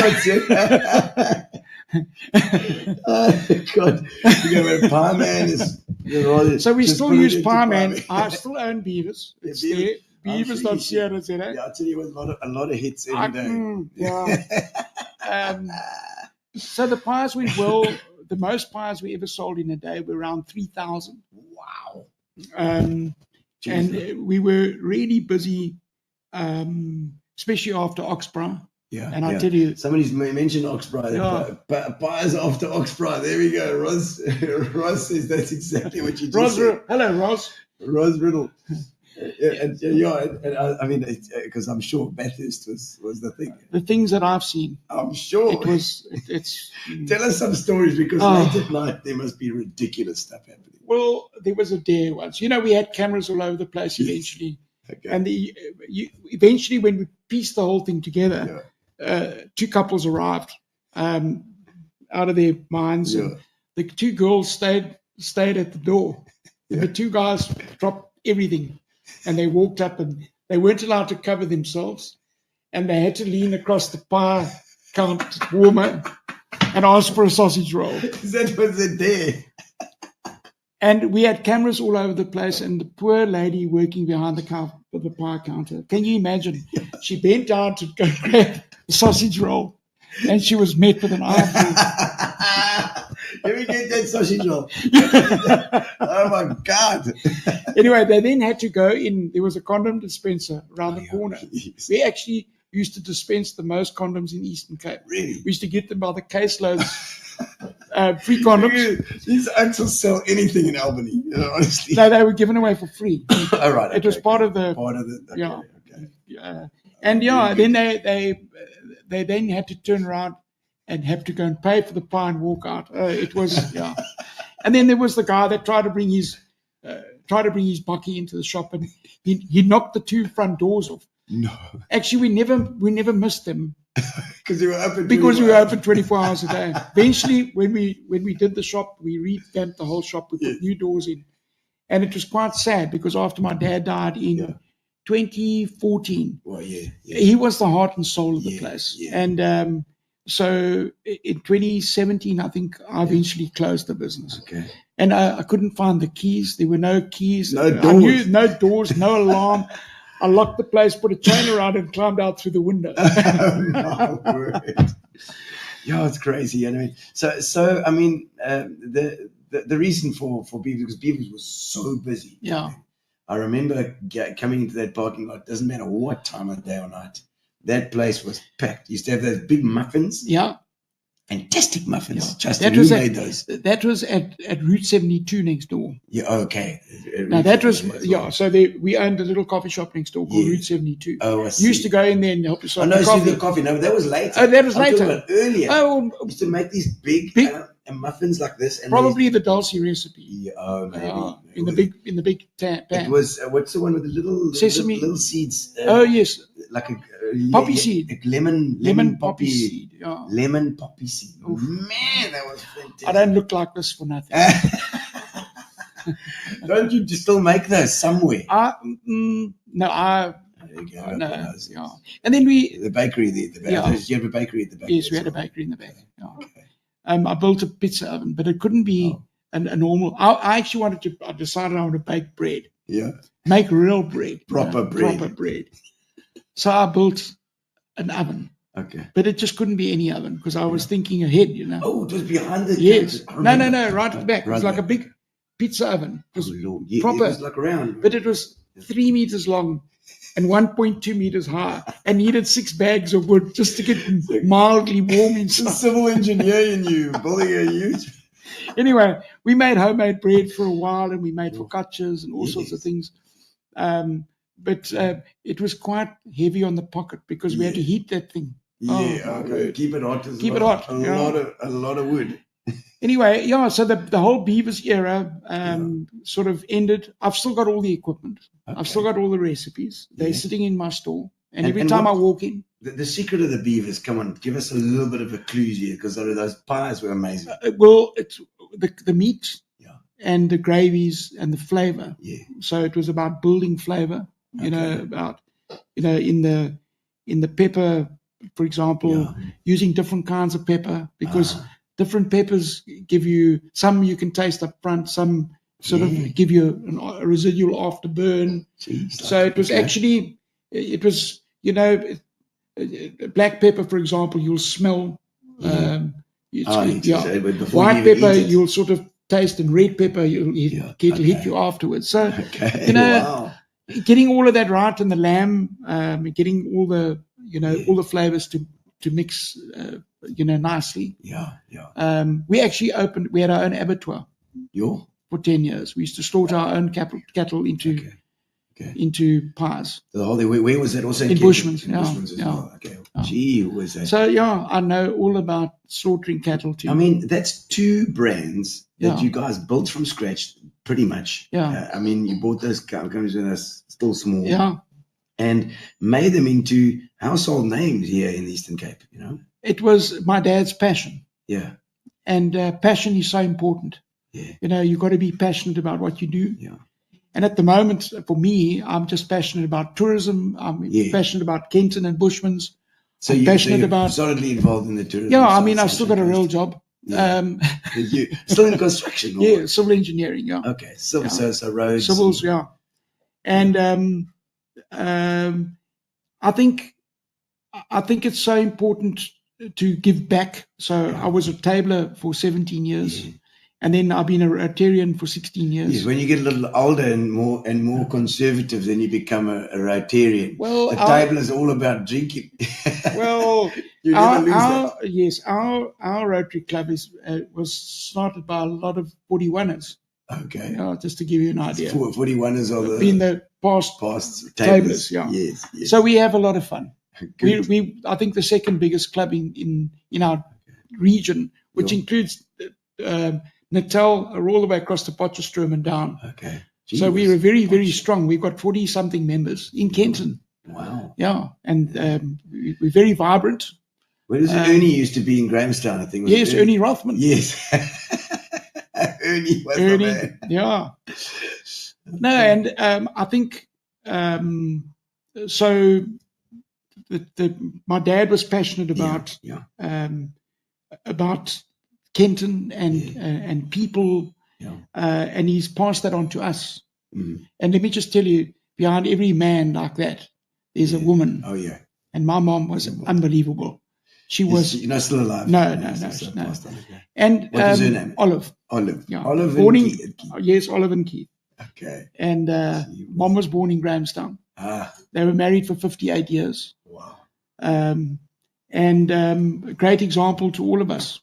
Oh God! Pieman is. So we still use Pieman. I still own Beavers. It's there. Beavers.co.za. Yeah, I'll tell you a lot of hits every day. So the pies went well. The most pies we ever sold in a day were around 3,000. Wow. And we were really busy, especially after Oxborough. Yeah. And I tell you, somebody's mentioned Oxborough. Pies after Oxborough. There we go. Ross says that's exactly what you just said. Hello, Ross. Ross Riddle. Because I'm sure Bathurst was the thing. The things that I've seen. I'm sure. It's. Tell us some stories, because late at night there must be ridiculous stuff happening. Well, there was a dare once. We had cameras all over the place eventually. Okay. And eventually when we pieced the whole thing together, 2 couples arrived out of their minds. And the 2 girls stayed at the door. The 2 guys dropped everything. And they walked up, and they weren't allowed to cover themselves, and they had to lean across the pie count warmer and ask for a sausage roll. That was a dare. And we had cameras all over the place, and the poor lady working behind the pie counter. Can you imagine? She bent down to go grab the sausage roll, and she was met with an eyeful. Let me get that sausage roll. Oh my God. Anyway, they then had to go in. There was a condom dispenser around the corner. We actually used to dispense the most condoms in Eastern Cape. Really? We used to get them by the caseloads, free condoms. These acts will sell anything in Albany, honestly. No, they were given away for free. All right. It was part of the. Okay, yeah. okay. And then they then had to turn around and have to go and pay for the pie and walk out. It was And then there was the guy that tried to bring his bakkie into the shop, and he knocked the 2 front doors off. No. Actually, we never missed them because we were open. Because we were open 24 hours a day. Eventually, when we did the shop, we revamped the whole shop. We put new doors in, and it was quite sad because after my dad died in 2014, he was the heart and soul of the place. Yeah. And so in 2017, I think I eventually closed the business. Okay. And I couldn't find the keys. There were no keys. No doors. I knew no doors, no alarm. I locked the place, put a chain around it, and climbed out through the window. Oh, my word. Yeah, it's crazy. I mean, so I mean, the reason for Beavers, because Beavers was so busy. Yeah. I remember coming into that parking lot. Doesn't matter what time of day or night. That place was packed. Used to have those big muffins. Yeah. Fantastic muffins. Yeah. Justn, made those. That was at Route 72 next door. Yeah, okay. Now that was, so we owned a little coffee shop next door called Route 72. Oh, I see. Used to go in there and help yourself to coffee. Coffee. No, that was later. Oh, that was later. About earlier. Oh, used to make these big muffins like this. And probably the Dulce recipe. Yeah, maybe. In the big pan. It was, what's the one with the little sesame little seeds? Yes. Like a poppy seed. Lemon poppy seed. Yeah. Lemon poppy seed. Oof. Man, that was fantastic. I don't look like this for nothing. Don't you still make those somewhere? No. There you go. No. Yeah. And then the bakery there. You have a bakery at the back. Yes, we had a bakery in the back. Yeah. Okay. I built a pizza oven, but it couldn't be a normal. I actually I decided I wanted to bake bread. Yeah. Make real bread. Proper bread. So I built an oven. Okay. But it just couldn't be any oven because I was thinking ahead, Oh, it was behind the Yes. No, right at the back. It was like a big pizza oven. It was proper. It was like round. But it was 3 meters long and 1.2 meters high and needed 6 bags of wood just to get mildly warm inside. The civil engineer in you, building a huge... Anyway, we made homemade bread for a while and we made focaccias and all sorts of things. But it was quite heavy on the pocket because we had to heat that thing. Okay. Keep it hot. A lot of wood. Anyway, so the whole Beavers era sort of ended. I've still got all the equipment. Okay. I've still got all the recipes. They're sitting in my store. And every time I walk in. The secret of the Beavers, come on, give us a little bit of a clue here because those pies were amazing. Well, it's the meat and the gravies and the flavor. Yeah. So it was about building flavor, about in the pepper, for example, using different kinds of pepper because different peppers give you, some you can taste up front, some sort of give you a residual afterburn. So it was actually, black pepper, to example, you'll smell. White pepper, you'll sort of taste, and red pepper, it'll hit you afterwards. So, getting all of that right, and the lamb, getting all the, all the flavors to mix, nicely. We actually we had our own abattoir for 10 years. We used to slaughter our own cattle into pies. Where was that? Also in Bushman's. Bushman's as well. Okay. Gee, who was that? So I know all about slaughtering cattle too. I mean, that's 2 brands that you guys built from scratch, pretty much. Yeah. I mean, you bought those companies when they're still small. Yeah. And made them into household names here in the Eastern Cape. It was my dad's passion. Yeah. And passion is so important. Yeah. You've got to be passionate about what you do. Yeah. And at the moment, for me, I'm just passionate about tourism. I'm passionate about Kenton and Bushman's. So you're solidly involved in the tourism. Yeah, I mean, I've still got a real job. Yeah. Still in construction? Yeah, civil engineering, yeah. Okay, so roads. Civils, yeah. And I think it's so important to give back. So I was a tabler for 17 years. And then I've been a Rotarian for 16 years. Yes, when you get a little older and more conservative, then you become a Rotarian. Well, the table is all about drinking. Well, you never lose that. Yes, our Rotary Club was started by a lot of 41ers. Okay. Just to give you an idea. 41ers are the past tablers. Yeah. Yes. So we have a lot of fun. Good. We I think the second biggest club in our region, which includes Natal, all the way across the Potchefstroom and down. Okay. Jeez. So we are very, very strong. We've got 40-something members in Kenton. Wow. Yeah, and we're very vibrant. Where does Ernie used to be in Grahamstown, I think? Yes, Ernie Rothman. Yes. Ernie was the man. Yeah. No, and I think so. My dad was passionate about Kenton and people, and he's passed that on to us. Mm. And let me just tell you, behind every man like that, there's a woman. Oh yeah. And my mom was unbelievable. She was. You're not still alive. No. And what was her name? Olive. Yeah. Olive born and Keith. Yes, Olive and Keith. Okay. And mom was born in Grahamstown. They were married for 58 years. Wow. And a great example to all of us.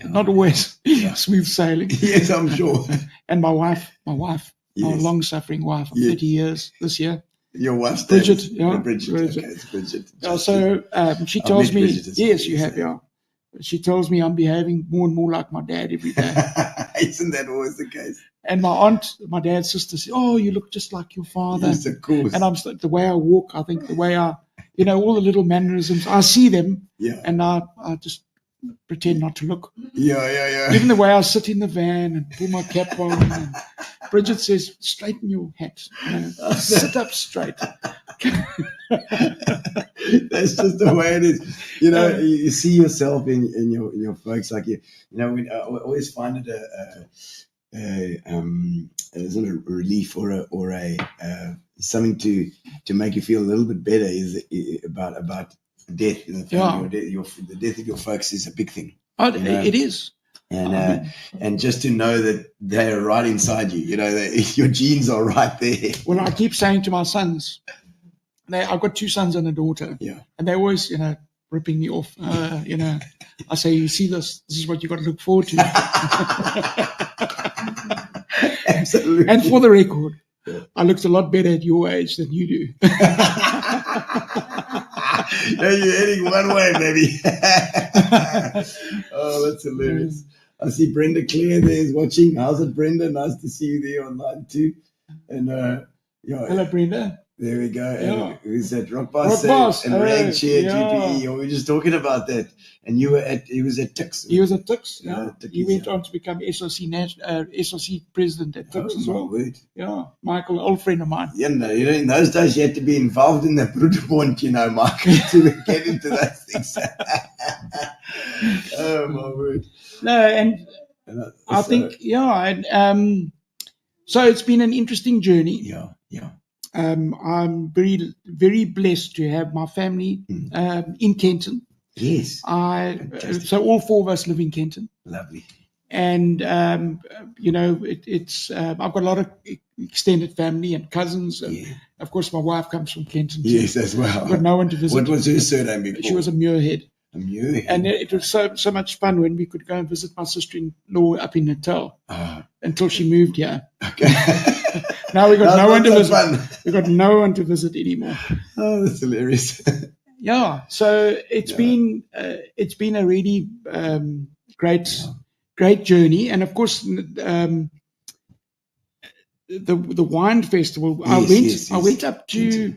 Not always smooth sailing. Yes, I'm sure. And my wife, my long-suffering wife of 30 years this year. Your wife's Bridget. Bridget. Okay, it's Bridget. So she tells me, yes, you have, She tells me I'm behaving more and more like my dad every day. Isn't that always the case? And my aunt, my dad's sister, says, "Oh, you look just like your father." Yes, of course. And I'm the way I walk, I think the way all the little mannerisms, I see them, and I just pretend not to look. Yeah. Even the way I sit in the van and pull my cap on. And Bridget says, "Straighten your hat. Sit up straight." That's just the way it is. You see yourself in your folks, like I always find it isn't a relief or a something to make you feel a little bit better is about death in the family. The death of your folks is a big thing. It is. And just to know that they're right inside you, that your genes are right there. Well, I keep saying to my sons, I've got 2 sons and a daughter, and they always, ripping me off. I say, "You see this is what you got to look forward to." Absolutely. And for the record, I looked a lot better at your age than you do. No, you're heading one way, baby. Oh, that's hilarious. I see Brenda Clare there is watching. How's it, Brenda? Nice to see you there online too. And hello, Brenda. There we go. Yeah. And who's that? Rock Boss and Rag Chair GPE. We were just talking about that. And he was at Tux. He was at Tux. He went on to become SOC president at Tux as well. Word. Yeah, Michael, old friend of mine. Yeah, in those days you had to be involved in the Broederbond, Michael, to get into those things. Oh my word. No, and I think so it's been an interesting journey. Yeah. I'm very, very blessed to have my family in Kenton. Yes. So all 4 of us live in Kenton. Lovely. And it's I've got a lot of extended family and cousins, and of course my wife comes from Kenton too. Yes, as well. I've got no one to visit. What was her surname before? She was a Muirhead. A Muirhead. And it was so much fun when we could go and visit my sister-in-law up in Natal until she moved here. Okay. Now we got no one to visit. We got no one to visit anymore. Oh, that's hilarious. Yeah, so it's been a really great journey, and of course the wine festival. I went up to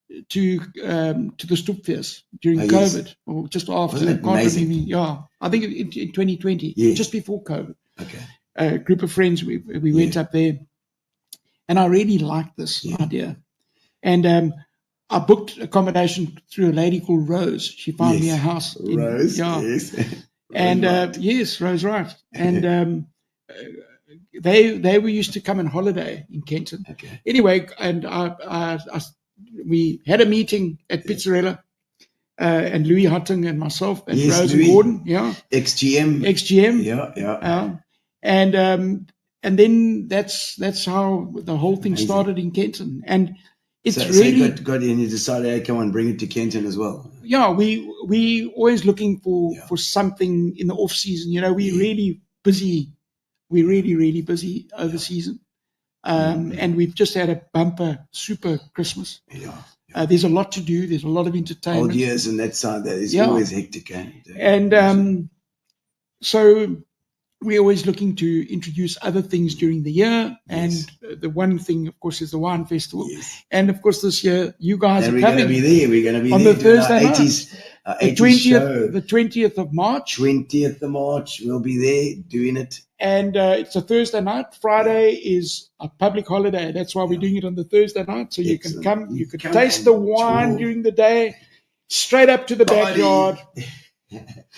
the Stoepfeest during COVID or just after. Wasn't it amazing? I think in 2020, just before COVID. Okay, a group of friends we went up there. And I really liked this idea. And I booked accommodation through a lady called Rose. She found me a house. Rose, yes. And Rose Wright. And they were used to come on holiday in Kenton. Okay. Anyway, and we had a meeting at Pizzarella. And Louis Hutting and myself and Rose Louis. and Gordon. Yeah. XGM. XGM. Yeah. And then that's how the whole thing started in Kenton. And it's so really you got in, you decided, hey, come on, bring it to Kenton as well. Yeah, we always looking for something in the off season. We're really busy. We're really busy over season. And we've just had a bumper super Christmas. There's a lot to do. There's a lot of entertainment. Old years and that side, that is always hectic. And so we're always looking to introduce other things during the year. And the one thing, of course, is the wine festival. And of course, this year you guys are coming. We're going to be there. We're going to be on there the Thursday night. The 20th of March. 20th of March, we'll be there doing it. And it's a Thursday night. Friday is a public holiday. That's why we're doing it on the Thursday night. So you can come, you can taste the wine during the day, straight up to the backyard.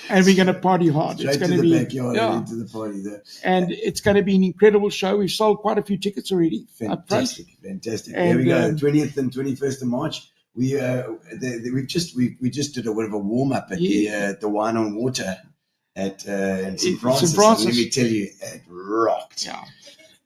And we're going to party hard. Straight it's going to be the backyard and into the party there. And it's going to be an incredible show. We've sold quite a few tickets already. Fantastic. And, here we go. 20th and 21st of March. We just did a bit of a warm up at the Wine on Water at in St. Francis. And let me tell you, it rocked.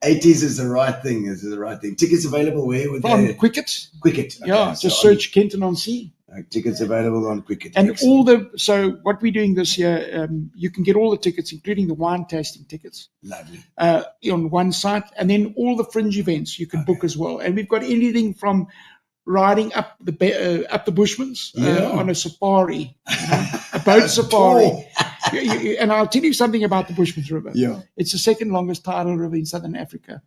80s is the right thing. This is the right thing. Tickets available where? On Quicket. Quicket. Okay, just search Kenton on Sea. Tickets available on Quicket. And so what we're doing this year, you can get all the tickets, including the wine tasting tickets. Lovely. On one site, and then all the fringe events you can book as well. And we've got anything from riding up the Bushmans on a safari, a boat safari. And I'll tell you something about the Bushmans River. It's the second longest tidal river in Southern Africa,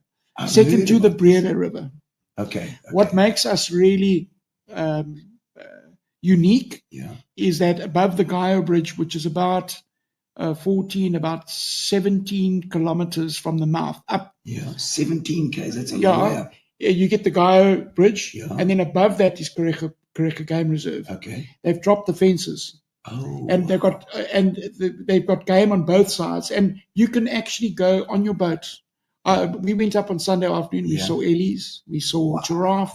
second to the Breda River. Okay. What makes us really unique is that above the Gaio Bridge, which is about 17 kilometers from the mouth up. 17 k's. That's a long way up. You get the Gaio Bridge, and then above that is Koreka Game Reserve. Okay. They've dropped the fences. And they've got game on both sides, and you can actually go on your boat. We went up on Sunday afternoon. We saw Ellies, we saw giraffe,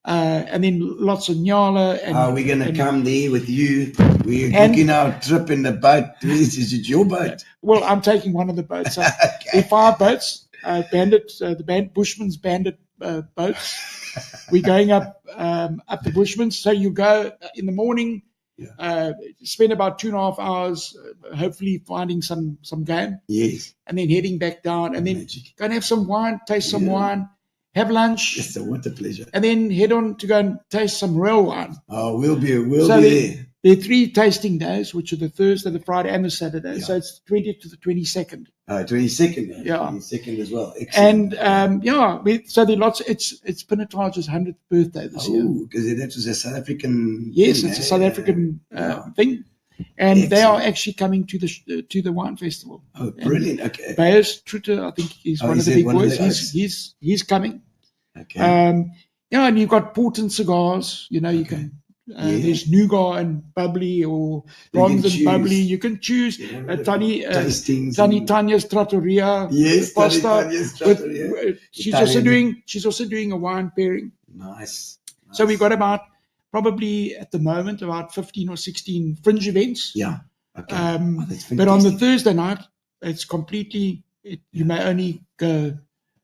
and then lots of nyala. And we're going to come there with you. We're booking our trip in the boat. Is it your boat? Well, I'm taking one of the boats. There are 5 boats. Bushman's Bandit boats. We're going up the Bushmans. So you go in the morning. Spend about 2.5 hours, hopefully finding some game. Yes. And then heading back down, and then go and have some wine, taste some wine, have lunch. Yes, so what a pleasure. And then head on to go and taste some real wine. Oh, we'll be there. There are 3 tasting days, which are the Thursday, the Friday, and the Saturday. So it's 20th to the 22nd. 22nd. Yeah. 22nd as well. Excellent. And so there are lots. It's Pinatar's 100th birthday this year. Oh, because that was a South African. Yes, it's a South African thing, and they are actually coming to the wine festival. Oh, brilliant! Okay. Beyers Trutter, I think he's one of the big boys. He's coming. Okay. And you've got Porton cigars. You can. There's nougat and bubbly or bronze and bubbly. You can choose Tanya's Trattoria. Yes, pasta. Tanya's Trattoria. She's also doing a wine pairing. Nice. So we've got probably at the moment about 15 or 16 fringe events. Yeah. Okay. But on the Thursday night, it's completely. You may only go.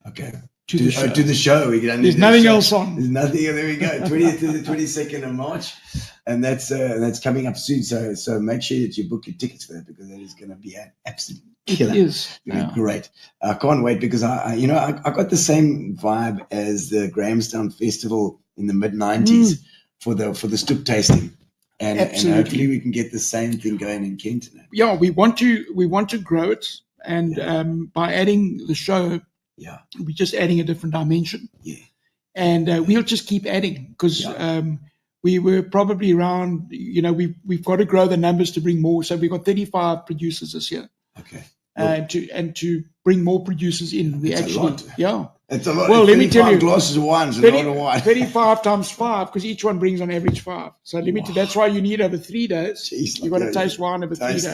Okay. To the show. There's nothing else on. There's nothing. There we go. 20th to the 22nd of March, and that's coming up soon. So make sure that you book your tickets for that, because that is going to be an absolute killer. It is. Great. I can't wait, because I got the same vibe as the Grahamstown Festival in the mid '90s for the stoop tasting, and hopefully we can get the same thing going in Kenton. Yeah, we want to grow it, and by adding the show. Yeah, we're just adding a different dimension. Yeah, and we'll just keep adding, because we were probably around. We've got to grow the numbers to bring more. So we've got 35 producers this year. Okay, to bring more producers in. It's a lot. It's a lot. Well, let me tell you, glasses of wine is a lot of wine. 35 times 5, because each one brings on average 5. So let me tell you, that's why you need over 3 days. You've got to taste wine over 3 days.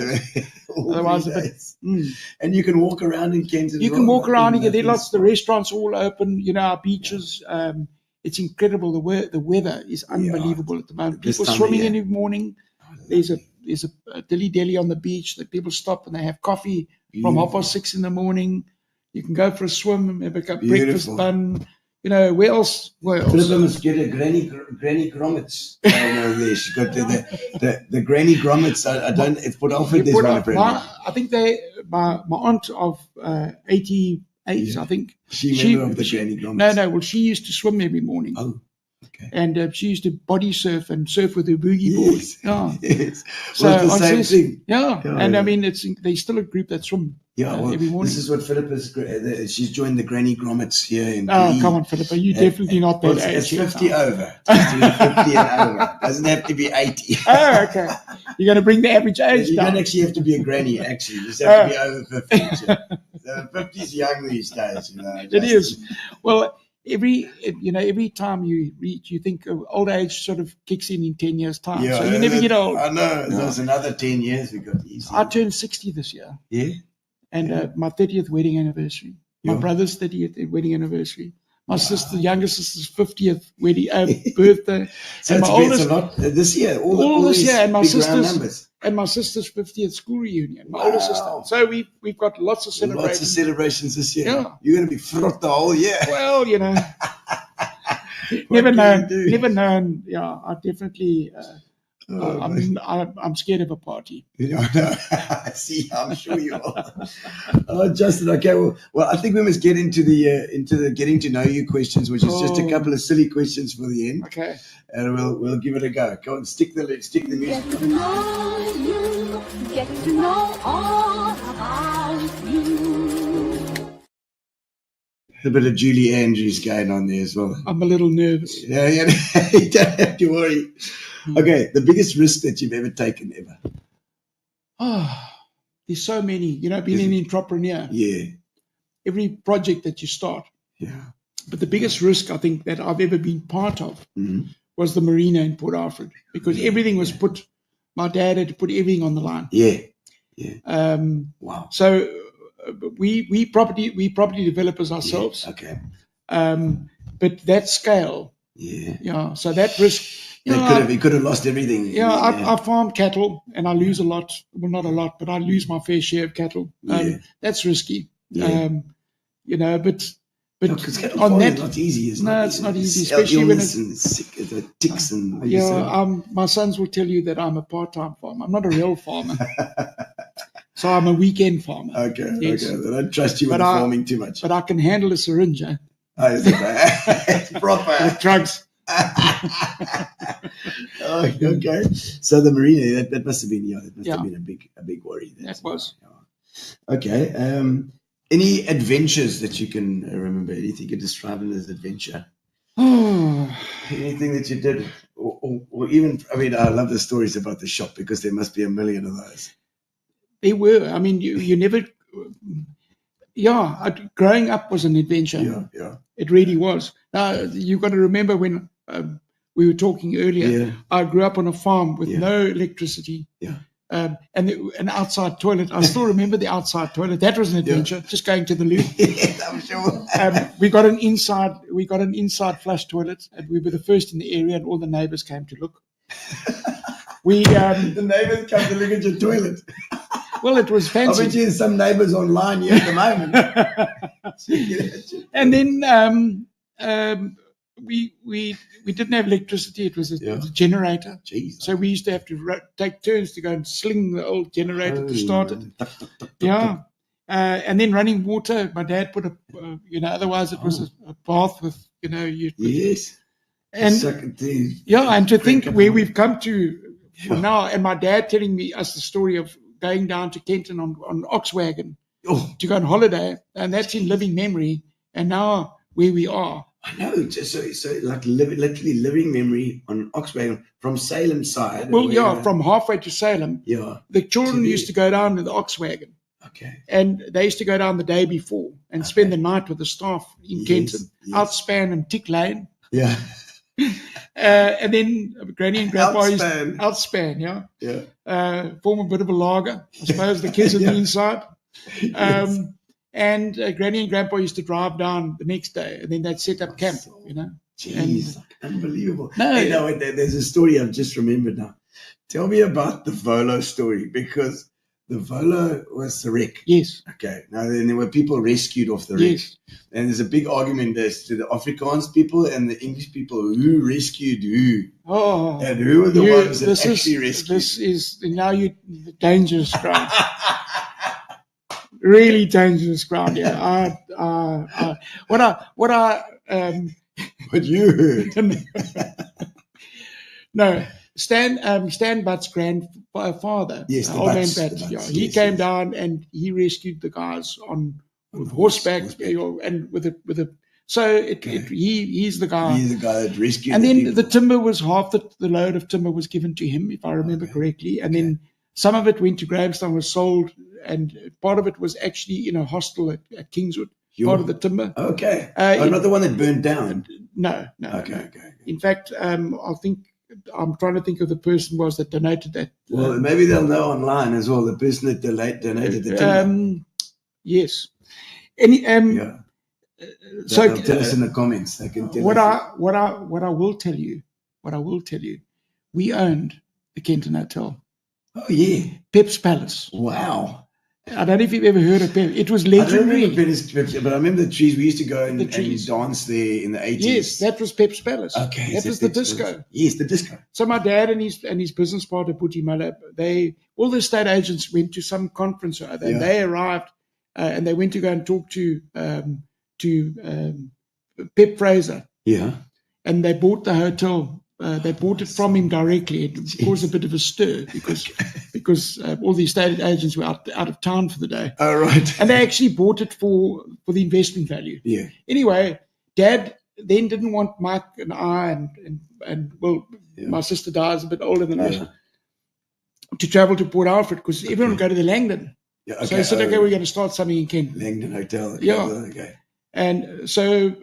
Otherwise, and you can walk around in Kenton. You can walk around. There are lots. The restaurants all open. Our beaches. It's incredible. The weather is unbelievable at the moment. People swimming in the morning. There's a dilly deli on the beach that people stop and they have coffee from 6:30 in the morning. You can go for a swim, have a breakfast Beautiful. bun. You know, where else? Philippa must get a granny grommets. There. She's got the granny grommets. I don't. It's Port Alfred. There's one apparently. I think my aunt of 88. I think She of the granny grommets. No. Well, she used to swim every morning. Oh. Okay. And she used to body surf and surf with her boogie board. Yes. Yeah. Yes. So well, it's the same thing. Yeah. Yeah, And yeah. I mean, there's still a group that swim every morning. This is what Philippa's. She's joined the granny grommets here in. Oh, come on, Philippa. You're definitely not that It's age. 50 over. It's 50 and over. Doesn't have to be 80. Oh, okay. You're going to bring the average age You down. don't actually have to be a granny, actually. You just have to be over 50. So 50 is young these days, you know. It is. Well, every time you think of old age sort of kicks in 10 years' time. Yeah, So you never get old. I know. There's another 10 years we got easy. I turned 60 this year. Yeah? And my 30th wedding anniversary. My brother's 30th wedding anniversary. My younger sister's 50th birthday. So and my oldest, a lot this year. All this year. And my sister's sister's 50th school reunion. My older sister. So we've got lots of celebrations. Lots of celebrations this year. Yeah. You're going to be fraught the whole year. Well, you know. Never known. Yeah, I definitely. I'm scared of a party. No. See, I'm sure you are. Oh, Justin. Okay. Well, I think we must get into the getting to know you questions, which is just a couple of silly questions for the end. Okay. And we'll give it a go. Go on, stick the music. Getting to know you, getting to know all about you. A bit of Julie Andrews going on there as well. I'm a little nervous. Yeah. You don't have to worry. Okay, the biggest risk that you've ever taken ever. There's so many. Being an entrepreneur. Yeah. Every project that you start. Yeah. But the biggest risk I think that I've ever been part of was the marina in Port Alfred, because everything was put. My dad had to put everything on the line. Yeah. Wow. So we property developers ourselves. Yeah. Okay. But that scale. Yeah. Yeah. So that risk. He could have lost everything. Yeah, I farm cattle and I lose a lot. Well, not a lot, but I lose my fair share of cattle. That's risky. Yeah. But cattle on that, is not easy. It's not easy, especially when it's sick, ticks and my sons will tell you that I'm a part-time farmer. I'm not a real farmer. So I'm a weekend farmer. Okay. Yes. Okay. I don't trust you with farming too much. But I can handle a syringe. It's proper. With drugs. Okay. So the marina, that must have been have been a big worry. That was. Okay. Any adventures that you can remember? Anything you can describe it as adventure? Anything that you did, or even? I mean, I love the stories about the shop because there must be a million of those. There were. I mean, you never. Yeah, growing up was an adventure. Yeah. It really was. Now you've got to remember when we were talking earlier. Yeah. I grew up on a farm with no electricity. Yeah. And an outside toilet. I still remember the outside toilet. That was an adventure. Just going to the loo. Yes, I'm sure. We got an inside flush toilet, and we were the first in the area, and all the neighbours came to look. The neighbours come to look at your toilet. Well, it was fancy. I bet you some neighbours online here at the moment. And then we didn't have electricity. It was a generator. Jeez. So we used to have to take turns to go and sling the old generator to start it. Yeah. And then running water. My dad put otherwise it was a bath with, Yes. And and to think where we've come to now, and my dad telling us the story of going down to Kenton on ox wagon to go on holiday, and that's in living memory. And now where we are. I know. So like literally living memory on ox wagon from Salem side. Well, from halfway to Salem. Yeah. The children used to go down with the ox wagon. Okay. And they used to go down the day before and spend the night with the staff in Kenton, Outspan and Tick Lane. Yeah. And then Granny and Grandpa Outspan, yeah. Form a bit of a lager. I suppose the kids on the inside. And Granny and Grandpa used to drive down the next day, and then they'd set up camp, Jeez, unbelievable. There's a story I've just remembered now. Tell me about the Volo story, because The Volo was the wreck. Yes. Okay. Now then there were people rescued off the wreck. Yes. And there's a big argument as to the Afrikaans people and the English people who rescued who. Oh. And who were the ones that actually rescued. This is now you dangerous ground. Really dangerous ground. Yeah. What you heard. No. Stan Butt's grandfather, yes, old man Butt, he came down and he rescued the guys with horseback, and with a. So he's the guy. He's the guy that rescued. And then people. the timber was half the load of timber was given to him, if I remember correctly, and then some of it went to Grahamstown, was sold, and part of it was actually in a hostel at Kingswood. Part of the timber. Okay. Not the one that burned down. No. Okay. In fact, I'm trying to think of the person was that donated that. Well, maybe they'll know online as well. The person that donated the timber. Yes. So they'll tell us in the comments. They can tell us. What I will tell you, we owned the Kenton Hotel. Oh yeah, Pep's Palace. Wow. I don't know if you've ever heard of Pep. It was legendary. I don't remember but I remember the trees. We used to go and dance there in the 80s. Yes, that was Pep's Palace. Okay. That was the disco. Palace. Yes, the disco. So my dad and his business partner, Putti Mala, all the estate agents went to some conference and they arrived and they went to go and talk to Pep Fraser. Yeah. And they bought the hotel. They bought it from him directly. It caused a bit of a stir because all the estate agents were out of town for the day. Oh, right. And they actually bought it for the investment value. Yeah. Anyway, Dad then didn't want Mike and I and my sister dies a bit older than us to travel to Port Alfred because everyone would go to the Langdon. Yeah, okay. So I said, we're going to start something in Kent. Langdon Hotel. Okay. Yeah. Okay. And so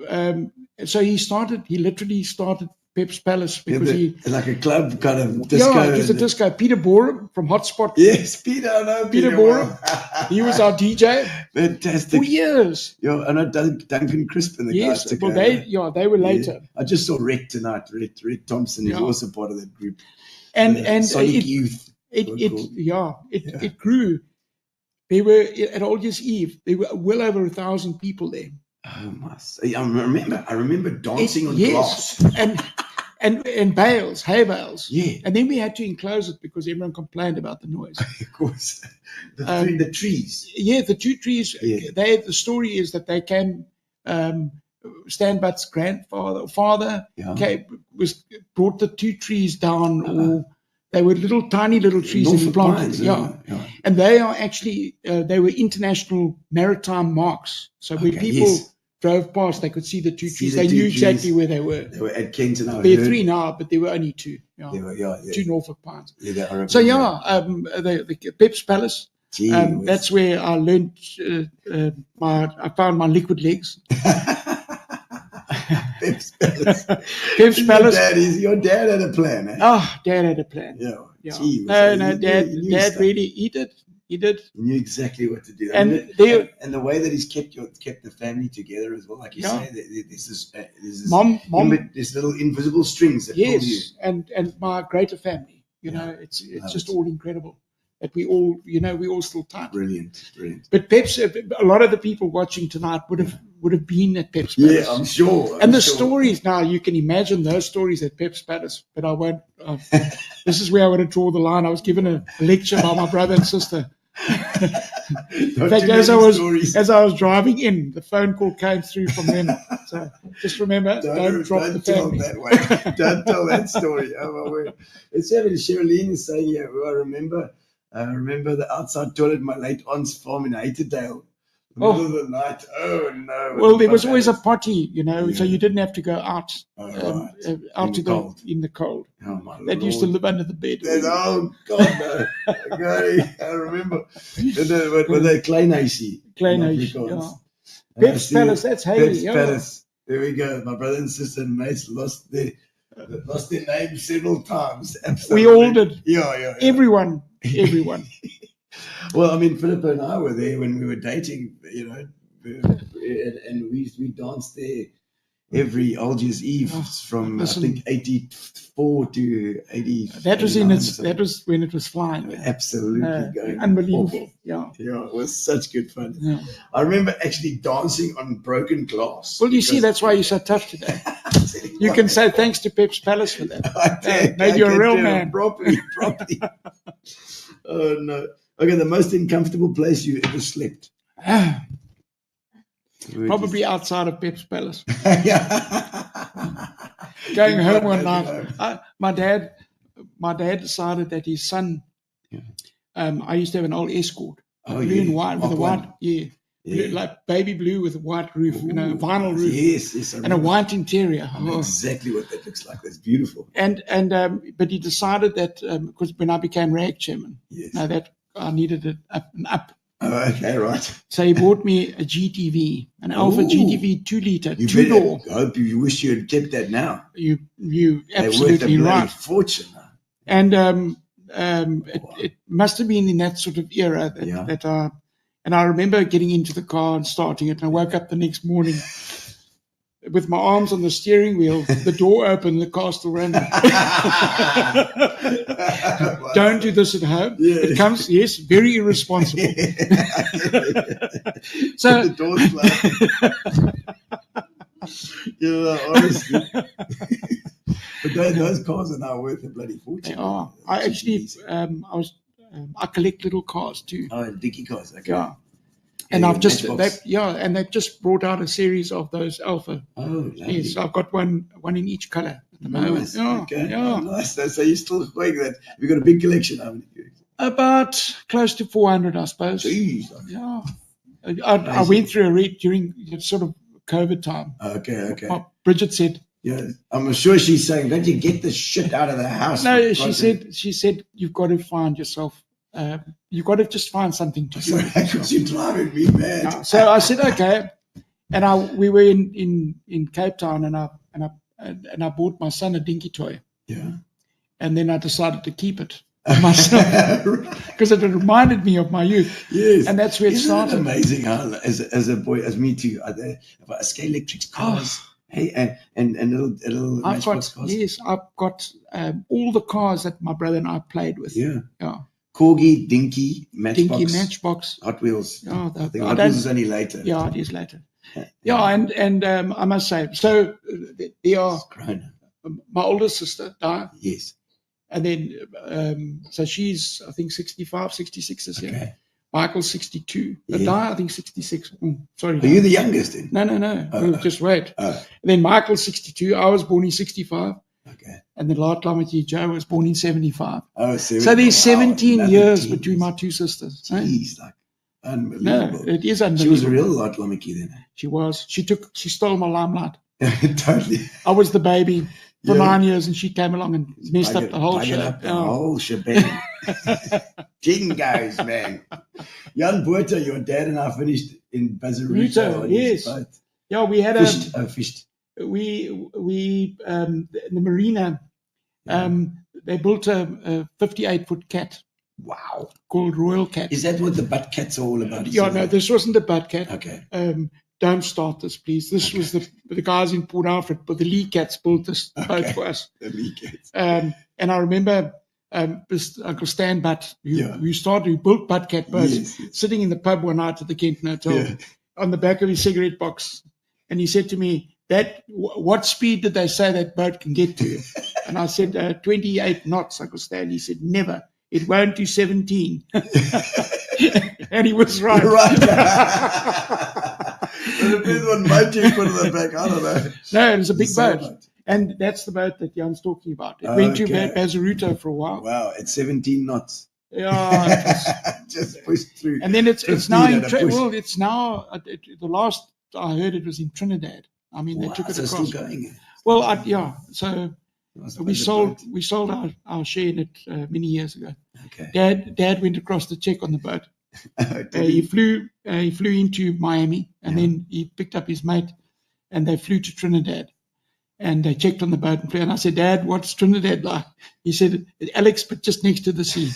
he literally started Pep's Palace because it's like a club kind of disco. Yeah, it was a disco. Peter Borum from Hotspot. Yes, Peter. I know Peter Borum. He was our DJ. Fantastic. For years. Yeah, I know Duncan Crisp and the guys took over. They were later. Yeah. I just saw Rick tonight. Rick Thompson is also part of that group. And Sonic Youth. It grew. They were at Old Year's Eve. There were well over 1,000 people there. Oh my! I remember dancing on glass and bales, hay bales. Yeah. And then we had to enclose it because everyone complained about the noise. Of course. The trees. Yeah, the two trees. Yeah. The story is that they came. Stan Butt's father brought the two trees down, or they were tiny little trees that he planted. Yeah. And they are actually they were international maritime marks. So when people drove past, they could see the two trees. They knew exactly where they were. They were at Kenton. There are three now, but there were only two. Yeah. There were, two Norfolk pines. Yeah, I remember. So the Pep's Palace. That's where I learned. I found my liquid legs. Pep's Palace. Pep's Palace. Your dad had a plan. Eh? Oh, Dad had a plan. Yeah. Gee, Dad really he did. He knew exactly what to do. And the way that he's kept the family together as well, like you say, this is there's little invisible strings that pull you. and my greater family. It's just all incredible that we all still tight. Brilliant. But Pep's, a lot of the people watching tonight would have been at Pep's Palace. Yeah, I'm sure. And the stories now, you can imagine those stories at Pep's Palace, but I won't. This is where I want to draw the line. I was given a lecture by my brother and sister. In fact, as I was driving in, the phone call came through from them. So just remember, don't drop the family. That way. Don't tell that story. Oh my word! It's having Sherilyn is saying, yeah, I remember the outside toilet at my late aunt's farm in Haterdale. Middle of the night. Oh no! Well, there was always a potty, so you didn't have to go out out in the cold. Oh my Lord! That used to live under the bed. Oh God, no! I remember with the clay nacey. Pep's Palace. That's Haley. Pep's Palace. There we go. My brother and sister and mates lost their name several times. Absolutely. We all did. Yeah. Everyone. Well, I mean, Philippa and I were there when we were dating, and we danced there every Algiers Eve from listen. I think 84 to 80. That was 89 or that something. was when it was flying. Absolutely going Unbelievable. off. Yeah. Yeah, it was such good fun. Yeah. I remember actually dancing on broken glass. Well, you see, that's why you're so tough today. You can say thanks to Pep's Palace for that. Made you a real man. Properly. Oh, no. Okay, the most uncomfortable place you ever slept? Probably outside of Pep's Palace. Yeah. Going home one night. My dad decided that his son, I used to have an old Escort, blue and white, with a white, blue, like baby blue with a white roof, a vinyl roof. Yes, and a white interior. I know exactly what that looks like. That's beautiful. But he decided that, because when I became RAG chairman, that I needed an up. Oh, okay, right. So he bought me a GTV, an Alpha GTV 2-liter, two-door. I hope you wish you had kept that now. You absolutely worth a bloody right. fortune. And it must have been in that sort of era that I remember getting into the car and starting it. And I woke up the next morning with my arms on the steering wheel, the door open, the car still running. Don't do this at home. Yeah. It comes, very irresponsible. So the door's closed. Honestly. But those cars are now worth a bloody fortune. They are. I actually, I collect little cars too. Oh, dicky cars. Okay. Yeah. And I've just they've just brought out a series of those Alpha. Oh, lovely. Yes, I've got one in each color at the moment. Nice. Yeah, Okay. yeah. Oh, nice. So you're still doing that. We've got a big collection, haven't you? About close to 400, I suppose. Jeez. Yeah. I went through a read during sort of COVID time. Okay. Bridget said, yeah, I'm sure she's saying, don't you get the shit out of the house? No, she said you've got to find yourself. You've got to just find something to do. Because you're driving me mad. Yeah. So I said, okay. And we were in Cape Town, and I bought my son a dinky toy. Yeah. And then I decided to keep it myself because it reminded me of my youth. Yes. And that's where it started. Isn't it amazing how, as a boy, as me too, Scale Electric cars. Hey, and little Matchbox cars. Yes, I've got all the cars that my brother and I played with. Yeah. Yeah. Corgi, Dinky, Matchbox. Hot Wheels. Oh, I think Hot Wheels is only later. Yeah, it is later. Yeah, and I must say, so they are. My older sister died. Yes. And then, so she's, I think, 65, 66 this year. Okay. Michael's 62. Died, I think, 66. Sorry. Are you the youngest then? No. Just wait. And then Michael's 62. I was born in 65. Okay. And then Lord Lamaki Joe was born in 75. Oh, so there's 17 years between my two sisters. Jeez, like unbelievable. No, it is unbelievable. She was a real Lord Lamaki then. She was. She stole my limelight. Totally. I was the baby for 9 years, and she came along and messed up the whole show. The whole shebang. Jingoes, man. Jan Buerta, your dad and I finished in Bazaruto. Yes. Yeah, we had fished. We in the marina, they built a 58-foot cat. Wow. Called Royal Cat. Is that what the butt cat's all about? Yeah, no, this wasn't a butt cat. Okay. Don't start this, please. This was the guys in Port Alfred, but the Lee Cats built this boat for us. The Lee Cats. And I remember Uncle Stan Butt, who built butt cat boats, sitting in the pub one night at the Kenton Hotel on the back of his cigarette box. And he said to me, what speed did they say that boat can get to? And I said, 28 knots, Uncle Stan. He said, never. It won't do 17. And he was right. Right. It depends what boat you put in the back. I don't know. No, it was a big boat. And that's the boat that Jan's talking about. It went to Bazaruto for a while. Wow, it's 17 knots. Yeah. Just pushed through. And then it's now in it's now, the last I heard it was in Trinidad. I mean, they took it across. Still going. Well, so we sold our share in it many years ago. Okay. Dad went across the check on the boat. He flew into Miami, and then he picked up his mate, and they flew to Trinidad, and they checked on the boat and flew. And I said, Dad, what's Trinidad like? He said, Alex, but just next to the sea.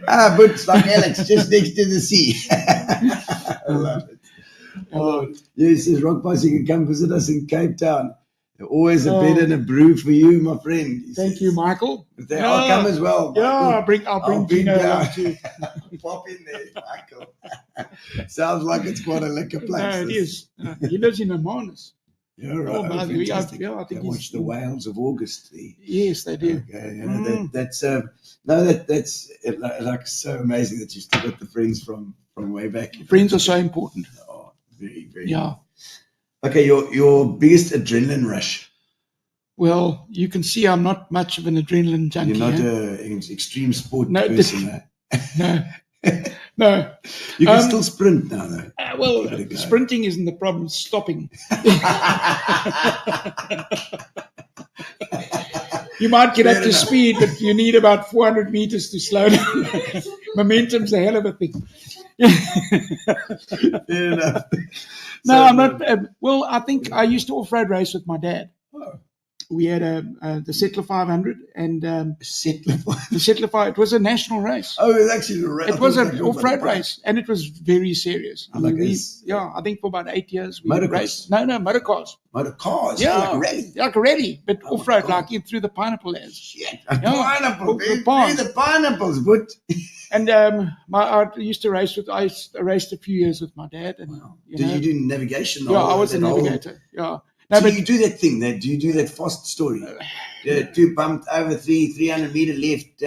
But like Alex, just next to the sea. I love it. Oh, yes, says Rock Boss, you can come visit us in Cape Town. Always a bed and a brew for you, my friend. Thank you, Michael. I'll come as well. Yeah, Michael. I'll bring Gino along too. Pop in there, Michael. Sounds like it's quite a liquor place. No, it is. He lives in Hermanus. Yeah, right. I think I watch the Whales of August. Yes, they do. Okay, that's like so amazing that you still got the friends from way back. Friends are so important. Oh, very, very. Yeah. Okay, your biggest adrenaline rush. Well, you can see I'm not much of an adrenaline junkie. You're not an extreme sport person. No. You can still sprint now, though. Well, sprinting isn't the problem, stopping. You might get up to speed, but you need about 400 meters to slow down. Momentum's a hell of a thing. Fair enough. No, I'm not. Well, I think I used to off-road race with my dad. Oh. We had the Settler 500 and the Settler 500. It was a national race. Oh, it was actually a race. It was an off-road race, and it was very serious. I think for about 8 years we raced. No, motocars. Motocars? Yeah, like a rally? Like a rally, but off-road, like in through the pineapple lands. Shit, pineapple, the pineapples, but... And I used to race with. I raced a few years with my dad. And Did you do navigation? Yeah, I was a navigator. Yeah. No, but you do that thing. Do you do that fast story? 2 bumped over 300 meter left.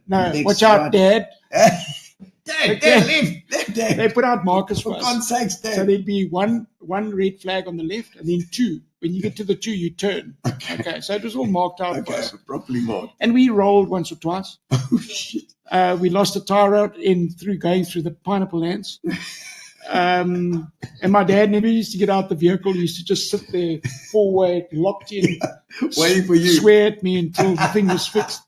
No, watch out, Dad. Dad, left. Dad. They put out markers for us. God's sakes, Dad. So there'd be one red flag on the left, and then 2. When you get to the 2, you turn. Okay. So it was all marked out for us. Properly marked. And we rolled once or twice. Oh shit. We lost a tire out going through the pineapple lands. And my dad never used to get out the vehicle. He used to just sit there, forward, locked in, waiting for you. Swear at me until the thing was fixed.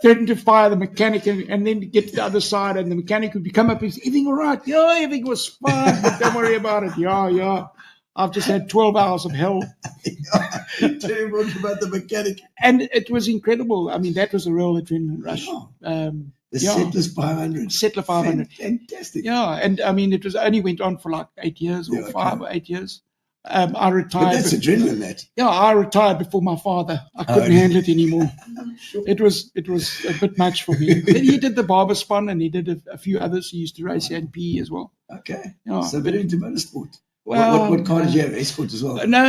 Threatened to fire the mechanic and then get to the other side, and the mechanic would come up and say, "Everything all right? Yeah, everything was fine, but don't worry about it." Yeah. I've just had 12 hours of hell. Tell him what about the mechanic. And it was incredible. I mean, that was a real adrenaline rush. The Settlers 500. Settler 500. Fantastic. Yeah, and I mean, it only went on for like 8 years or 5 or 8 years. I retired. But that's adrenaline, that. Yeah, I retired before my father. I couldn't handle it anymore. It was a bit much for me. Then he did the barber spun, and he did a few others. He used to race NP as well. Okay. Yeah, so very into motorsport. Well, what car did you have? Escort as well? No,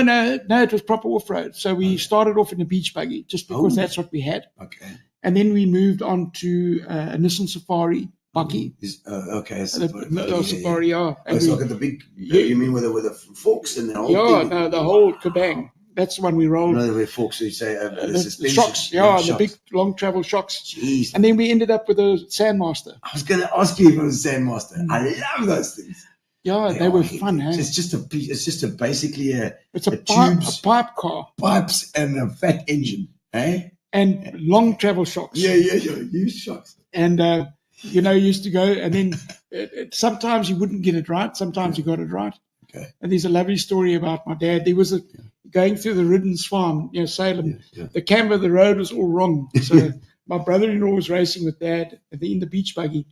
it was proper off-road. So we started off in a beach buggy just because that's what we had. Okay. And then we moved on to a Nissan Safari buggy. Okay. Safari, yeah. It's like the big, you mean with the forks and the whole thing? Yeah, the whole kabang. That's the one we rolled. No, the forks, you say, the suspension. Shocks, the big long travel shocks. Jeez. And then we ended up with a Sandmaster. I was going to ask you if it was a Sandmaster. I love those things. Yeah, they were fun, hey? It's just basically a pipe car. Pipes and a fat engine, eh? And long travel shocks. Yeah, huge shocks. And, you used to go, and then sometimes you wouldn't get it right. Sometimes you got it right. Okay. And there's a lovely story about my dad. There was going through the Riddens farm, Salem. Yeah. The camber of the road was all wrong. So my brother-in-law was racing with Dad in the beach buggy.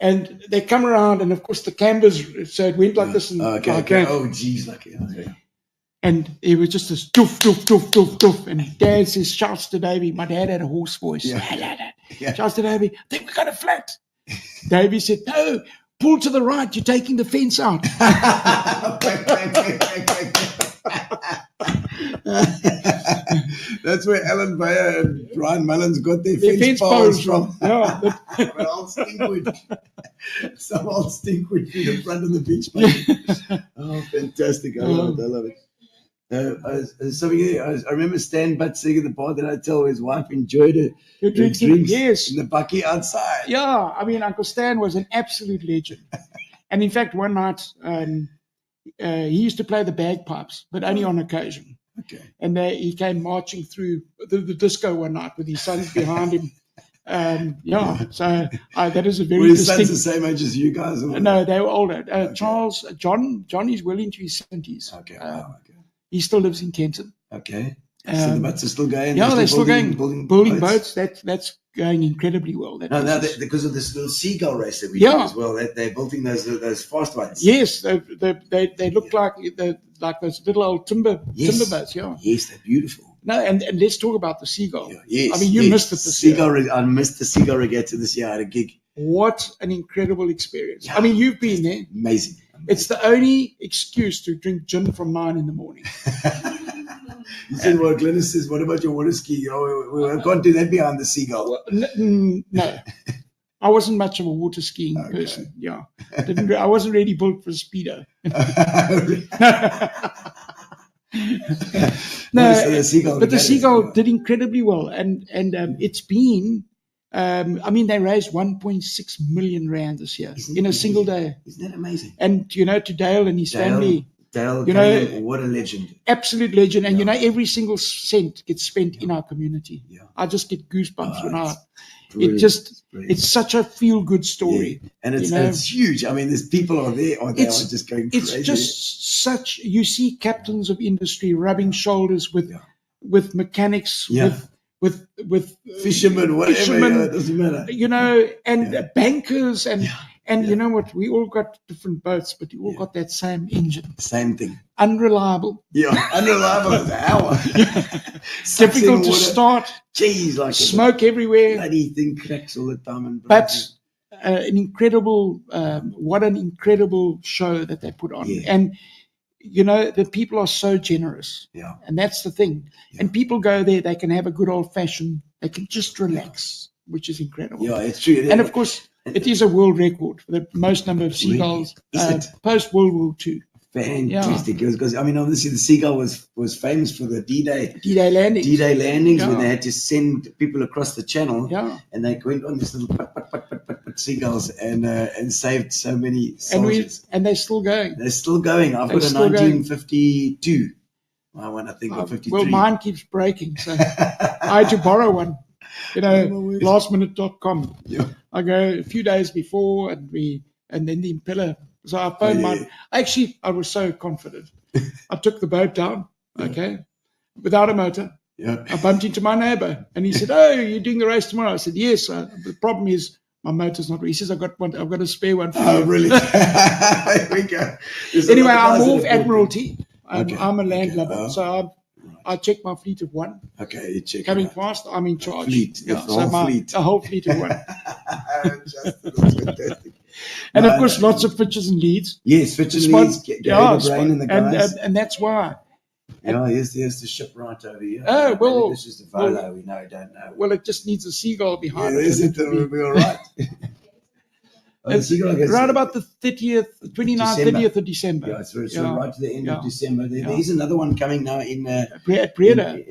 And they come around, and of course the cambers, so it went like this. And okay. Oh, geez, lucky. Okay. And it was just this doof, doof, doof, doof, doof. And Dad says, shouts to Davey. My dad had a hoarse voice. Yeah. Shouts to Davey, I think we got it flat. Davey said, no, pull to the right. You're taking the fence out. That's where Alan Bayer and Brian Mullins got their fence poles from. Yeah. Old stinkwood. Some old stinkwood in the front of the beach. Oh, fantastic. I love it. I remember Stan Butt sitting at the bar at the hotel where his wife enjoyed her drinks yes. in the bucky outside. Yeah, I mean, Uncle Stan was an absolute legend. And in fact, one night, he used to play the bagpipes, but only on occasion. Okay. And he came marching through the disco one night with his sons behind him. So that is a very Were his distinct... sons the same age as you guys? Or no, they were older. Okay. John is well into his 70s. Okay, wow, okay. He still lives in Kenton. Okay. So the boats are still going. Yeah, they're still going. Building boats. That's going incredibly well. No, because of this little seagull race that we did as well. They're building those fast boats. Yes, they look like those little old timber boats. Yeah. Yes, they're beautiful. No, and let's talk about the seagull. Yeah, yes, I mean, you missed it this year. I missed the seagull regatta this year. I had a gig. What an incredible experience. Yeah, I mean, you've been there. Amazing. It's the only excuse to drink gin from 9 in the morning. You said, well, Glennis says, what about your water ski? We can't do that behind the seagull. Well, no. I wasn't much of a water skiing person. Yeah. I wasn't really built for speedo. No, so the seagull did incredibly well. And it's been, I mean, they raised 1.6 million rand this year in a single day. Isn't that amazing? And, to Dale and his family. Dale, what a legend. Absolute legend. And, every single cent gets spent in our community. Yeah. I just get goosebumps when brilliant. It's such a feel-good story. Yeah. And it's huge. I mean, there's people are just going crazy. It's just such, you see captains of industry rubbing shoulders with mechanics, with fishermen, whatever, it doesn't matter. And bankers and you know what? We all got different boats, but we all got that same engine. Same thing. Unreliable. Yeah, unreliable as an hour. Difficult to start. Jeez, smoke everywhere. Bloody thing cracks all the time. But an incredible, what an incredible show that they put on. Yeah. And, the people are so generous. Yeah. And that's the thing. Yeah. And people go there, they can have a good old fashioned, they can just relax, which is incredible. Yeah, it's true. And of course, it is a world record for the most number of seagulls post World War II. Fantastic. Yeah. Because, I mean, obviously the seagull was famous for the D-Day landings when they had to send people across the channel. Yeah. And they went on this little seagulls and saved so many soldiers. And they're still going. They're still going. I've got a 1952. I want to think of 53. Well, mine keeps breaking, so I had to borrow one. Lastminute.com. Yeah. I go a few days before, and then the impeller. So I phoned mine. Actually, I was so confident. I took the boat down, without a motor. Yeah. I bumped into my neighbor, and he said, "Oh, you're doing the race tomorrow?" I said, "Yes." The problem is my motor's not. He says, "I've got a spare one." Oh, really? There we go. Anyway, I'm off Admiralty. I'm a landlubber, so I check my fleet of one. Okay, you check. Coming past, I'm in charge. The whole fleet of one. That's fantastic. And of course, lots of Fitches and Leeds. Yes, Fitches and Leeds. The brain and the guys. And that's why. Here's the ship right over here. Oh, well. This is the Volo. We don't know. Well, it just needs a seagull behind it. We'll be all right. Right about the 29th, 30th of December. Yeah, so right to the end of December. There is another one coming now in at Breda.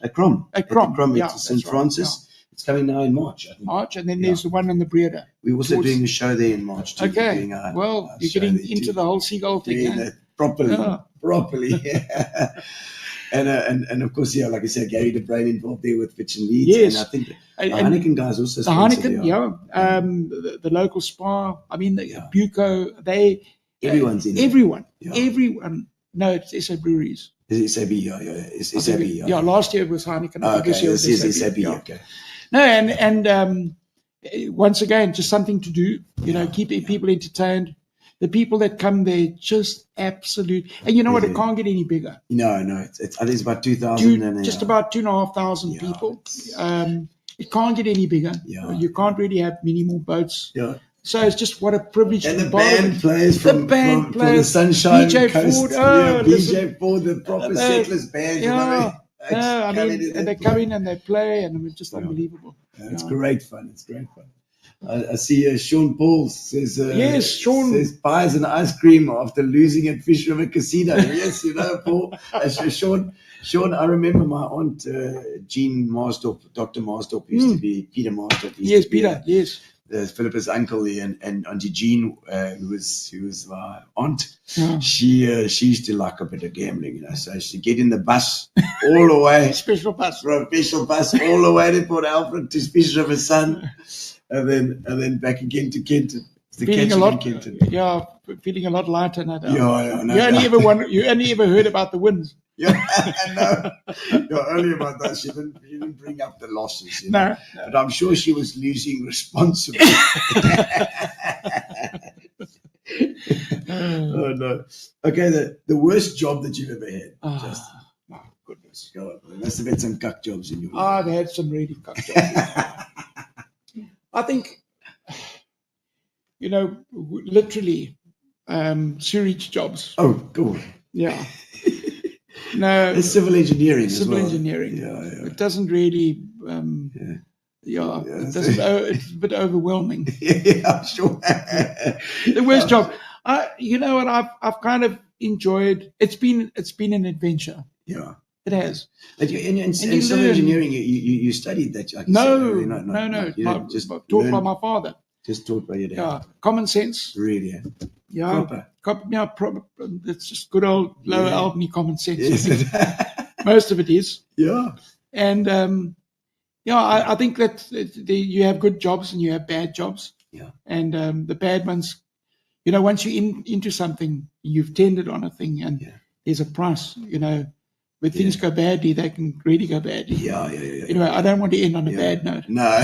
At Crom. At Crom. It's St. Francis. Right, It's coming now in March, I think. March, and then there's the one in the Breda. We're also doing a show there in March too. Okay. You're getting into the whole seagull thing. Properly. Yeah. And of course, like I said, Gary the Brain involved there with Fitch and Leeds. Yes. And I think the Heineken guys also. The Heineken, the local spa. I mean, the Buco. Everyone's in. Everyone. No, it's SA Breweries. Is it SAB? It's SAB. Yeah, last year it was Heineken. This year is SAB. Okay. No, and once again, just something to do. Keep people entertained. The people that come there, just absolute. And you know what? It can't get any bigger. No. It's I think it's about 2,000. Just about 2,500 people. It can't get any bigger. Yeah. You can't really have many more boats. Yeah. So it's just what a privilege. And the band plays from the Sunshine DJ Coast. Ford. DJ Ford, the proper settlers band. And they come in and they play, and it's just unbelievable. It's great fun. I see Sean Paul says, yes, Sean says pies and ice cream after losing at Fish River Casino. Yes, Paul. Sean, I remember my aunt Jean Marsdorp, Dr. Marsdorp used to be Peter Marsdorp. Yes, Peter. Yes. Philippa's uncle and Auntie Jean, who was my aunt, yeah. She used to like a bit of gambling, so she'd get in the bus all the way, special bus all the way to Port Alfred to Fish River Sun, and then back again to Kenton. Feeling a lot lighter now. You only You only ever heard about the winds. No, only about that. She didn't bring up the losses. You know? No. But I'm sure she was losing responsibly. Oh no. Okay, the worst job that you've ever had. Justin. My goodness. God, there must have been some cuck jobs in your life. I've had some really cuck jobs. I think, literally, sewage jobs. Oh, God. Yeah. No. It's civil engineering as well. Civil engineering. Yeah. It doesn't really. It doesn't. It's a bit overwhelming. Yeah, sure. The worst job. You know what? I've kind of enjoyed. It's been an adventure. Yeah. It has. But in civil engineering, you studied that? No. You just taught by my father. Just taught by your dad. Yeah, common sense. Really? Yeah. Proper. It's just good old Lower Albany common sense. Yes. Most of it is. Yeah. And I think that you have good jobs and you have bad jobs. Yeah. And the bad ones, once you're into something, you've tendered on a thing, and there's a price. When things go badly, they can really go badly. Yeah. Anyway, I don't want to end on a bad note. No.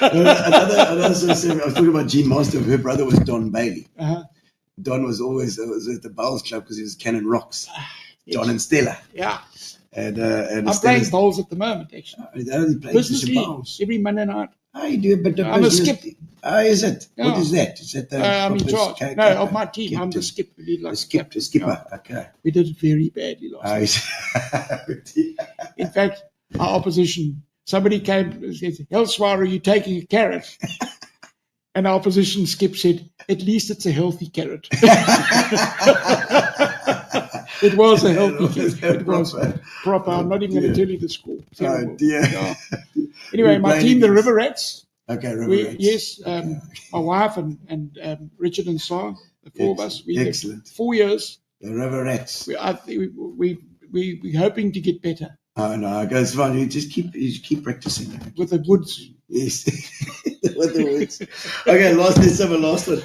Another sort of thing, I was talking about Jean Master. Her brother was Don Bailey. Uh-huh. Don was always at the bowls club because he was Cannon Rocks. Don and Stella. Yeah. And I'm playing bowls at the moment, actually. I only play Business just league, bowls. every Monday night. Oh, you do a bit of I'm a business. skip. Oh, is it? Yeah. What is that? Is that the I'm in charge. Of my team. Captain. I'm the skip. We did like The skipper. Yeah. Okay. We did it very badly last night. In fact, our opposition, somebody came and said, Hellswire, are you taking a carrot? And our opposition skip said, at least it's a healthy carrot. It was a healthy carrot. It was proper. I'm not even going to tell you the score. Oh, dear. Yeah. Anyway, my team, the River Rats. Okay, River Rats. Yes, my wife and Richard and Sarah, the four of us. We Excellent. 4 years. The River Rats. We're hoping to get better. Oh no, it's fine. You just keep practicing. With the woods. Yes. With the woods. Okay, let's have a last one.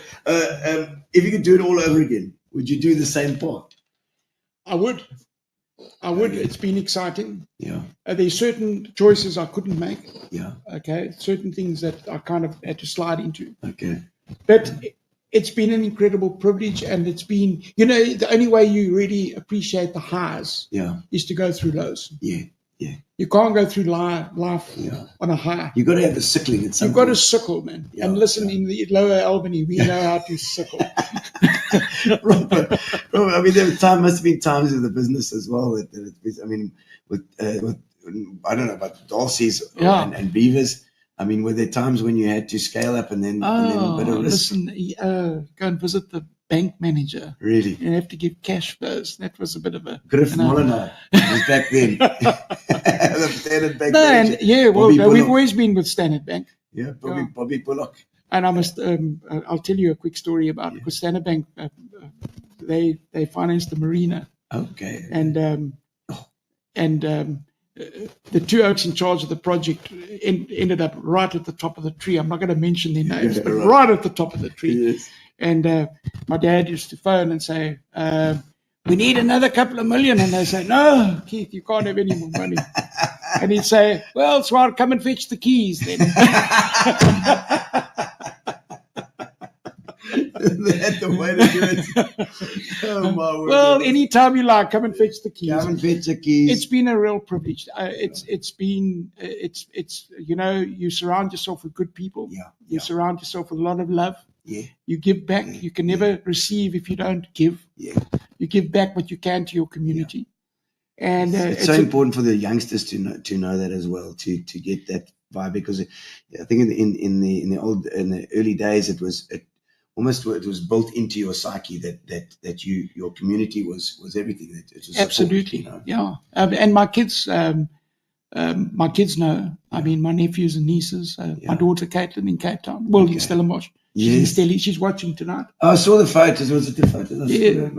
If you could do it all over again, would you do the same part? I would. It's been exciting. Yeah. There's certain choices I couldn't make. Yeah. Okay. Certain things that I kind of had to slide into. Okay. But it's been an incredible privilege, and it's been, the only way you really appreciate the highs is to go through lows. Yeah. You can't go through life on a high. You've got to have the sickling at some You've got to sickle, man. Yeah, and listen, in the Lower Albany, we know how to sickle. Robert, I mean, there must have been times in the business as well. With I don't know about Dulces and Beavers. I mean, were there times when you had to scale up and then a bit of risk? Listen, go and visit the bank manager. Really? You have to give cash flows. That was a bit of a... Griff Molyneux was back then. The Standard Bank manager. We've always been with Standard Bank. Yeah, Bobby Bullock. And I must, I'll tell you a quick story about because Standard Bank, they financed the marina. Okay. And the two oaks in charge of the project ended up right at the top of the tree. I'm not going to mention their names, but right at the top of the tree. Yes. And my dad used to phone and say, we need another couple of million. And they say, no, Keith, you can't have any more money. And he'd say, well, so I'll come and fetch the keys then. That's the way to do it. Oh, my word. Well, anytime you like, come and fetch the keys. Come and fetch the keys. It's been a real privilege. It's you surround yourself with good people. Yeah. You surround yourself with a lot of love. Yeah. You give back. Yeah. You can never receive if you don't give. Yeah. You give back what you can to your community. Yeah. And it's so important for the youngsters to know that as well, to get that vibe, because I think in the early days it was built into your psyche that your community was everything. That it was absolutely support, yeah. And my kids know. I mean, my nephews and nieces. My daughter Caitlin in Cape Town. Well, in Stellenbosch. She's in Steli. She's watching tonight. I saw the photos. Was it the photos? Yeah.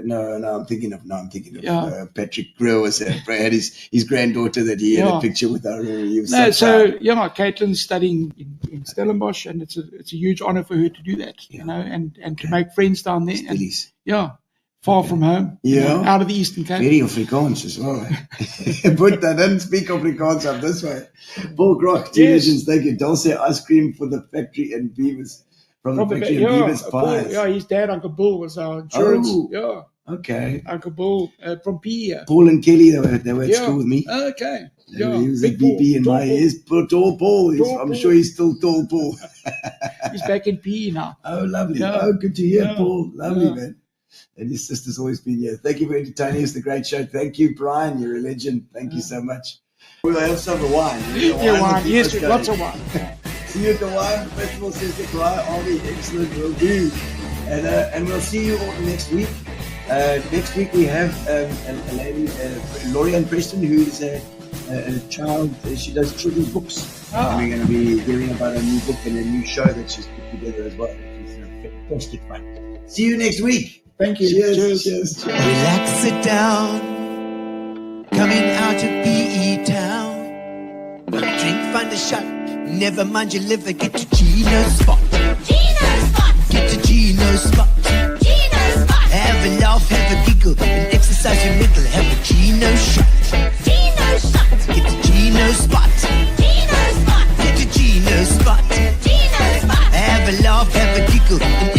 No, I'm thinking of Patrick Grill had his granddaughter that he had a picture with her. Caitlin's studying in Stellenbosch, and it's a huge honor for her to do that, and to make friends down there. And, far from home. Yeah. Out of the Eastern Cape. Very Afrikaans as well. But I didn't speak Afrikaans up this way. Paul Groch, two legends, thank you. Dulce ice cream for the factory in Beavers. From the factory in Beavers Pies. Yeah, his dad, Uncle Bull, was our insurance. Oh, yeah. Okay. Uncle Bull from PE. Paul and Kelly, they were at school with me. Okay. Yeah. He was a VP in my years. Tall Paul. I'm sure he's still Tall Paul. He's back in PE now. Oh, lovely. Yeah. Oh, good to hear, Yeah. Paul. Lovely, Yeah. man. And his sister's always been here. Thank you for entertaining us. The great show. Thank you, Brian. You're a legend. Thank you so much. We'll have some wine. Wine. Yes, lots of wine. See you at the wine festival, says the Brian Army. Excellent, will do. And we'll see you all next week. Next week we have a lady, Lorianne Preston, who is a child. She does children's books. And we're going to be hearing about a new book and a new show that she's put together as well. It's fantastic fun. See you next week. Thank you. Cheers. Relax, sit down. Coming out of PE town. Drink, find a shot. Never mind your liver. Get to Ginos Spot. Ginos Spot. Get to Ginos Spot. Ginos Spot. Have a laugh, have a giggle, and exercise your middle. Have a Gino shot. Ginos Shot. Get to Ginos Spot. Ginos Spot. Get to Ginos Spot. Ginos Spot. Have a laugh, have a giggle, and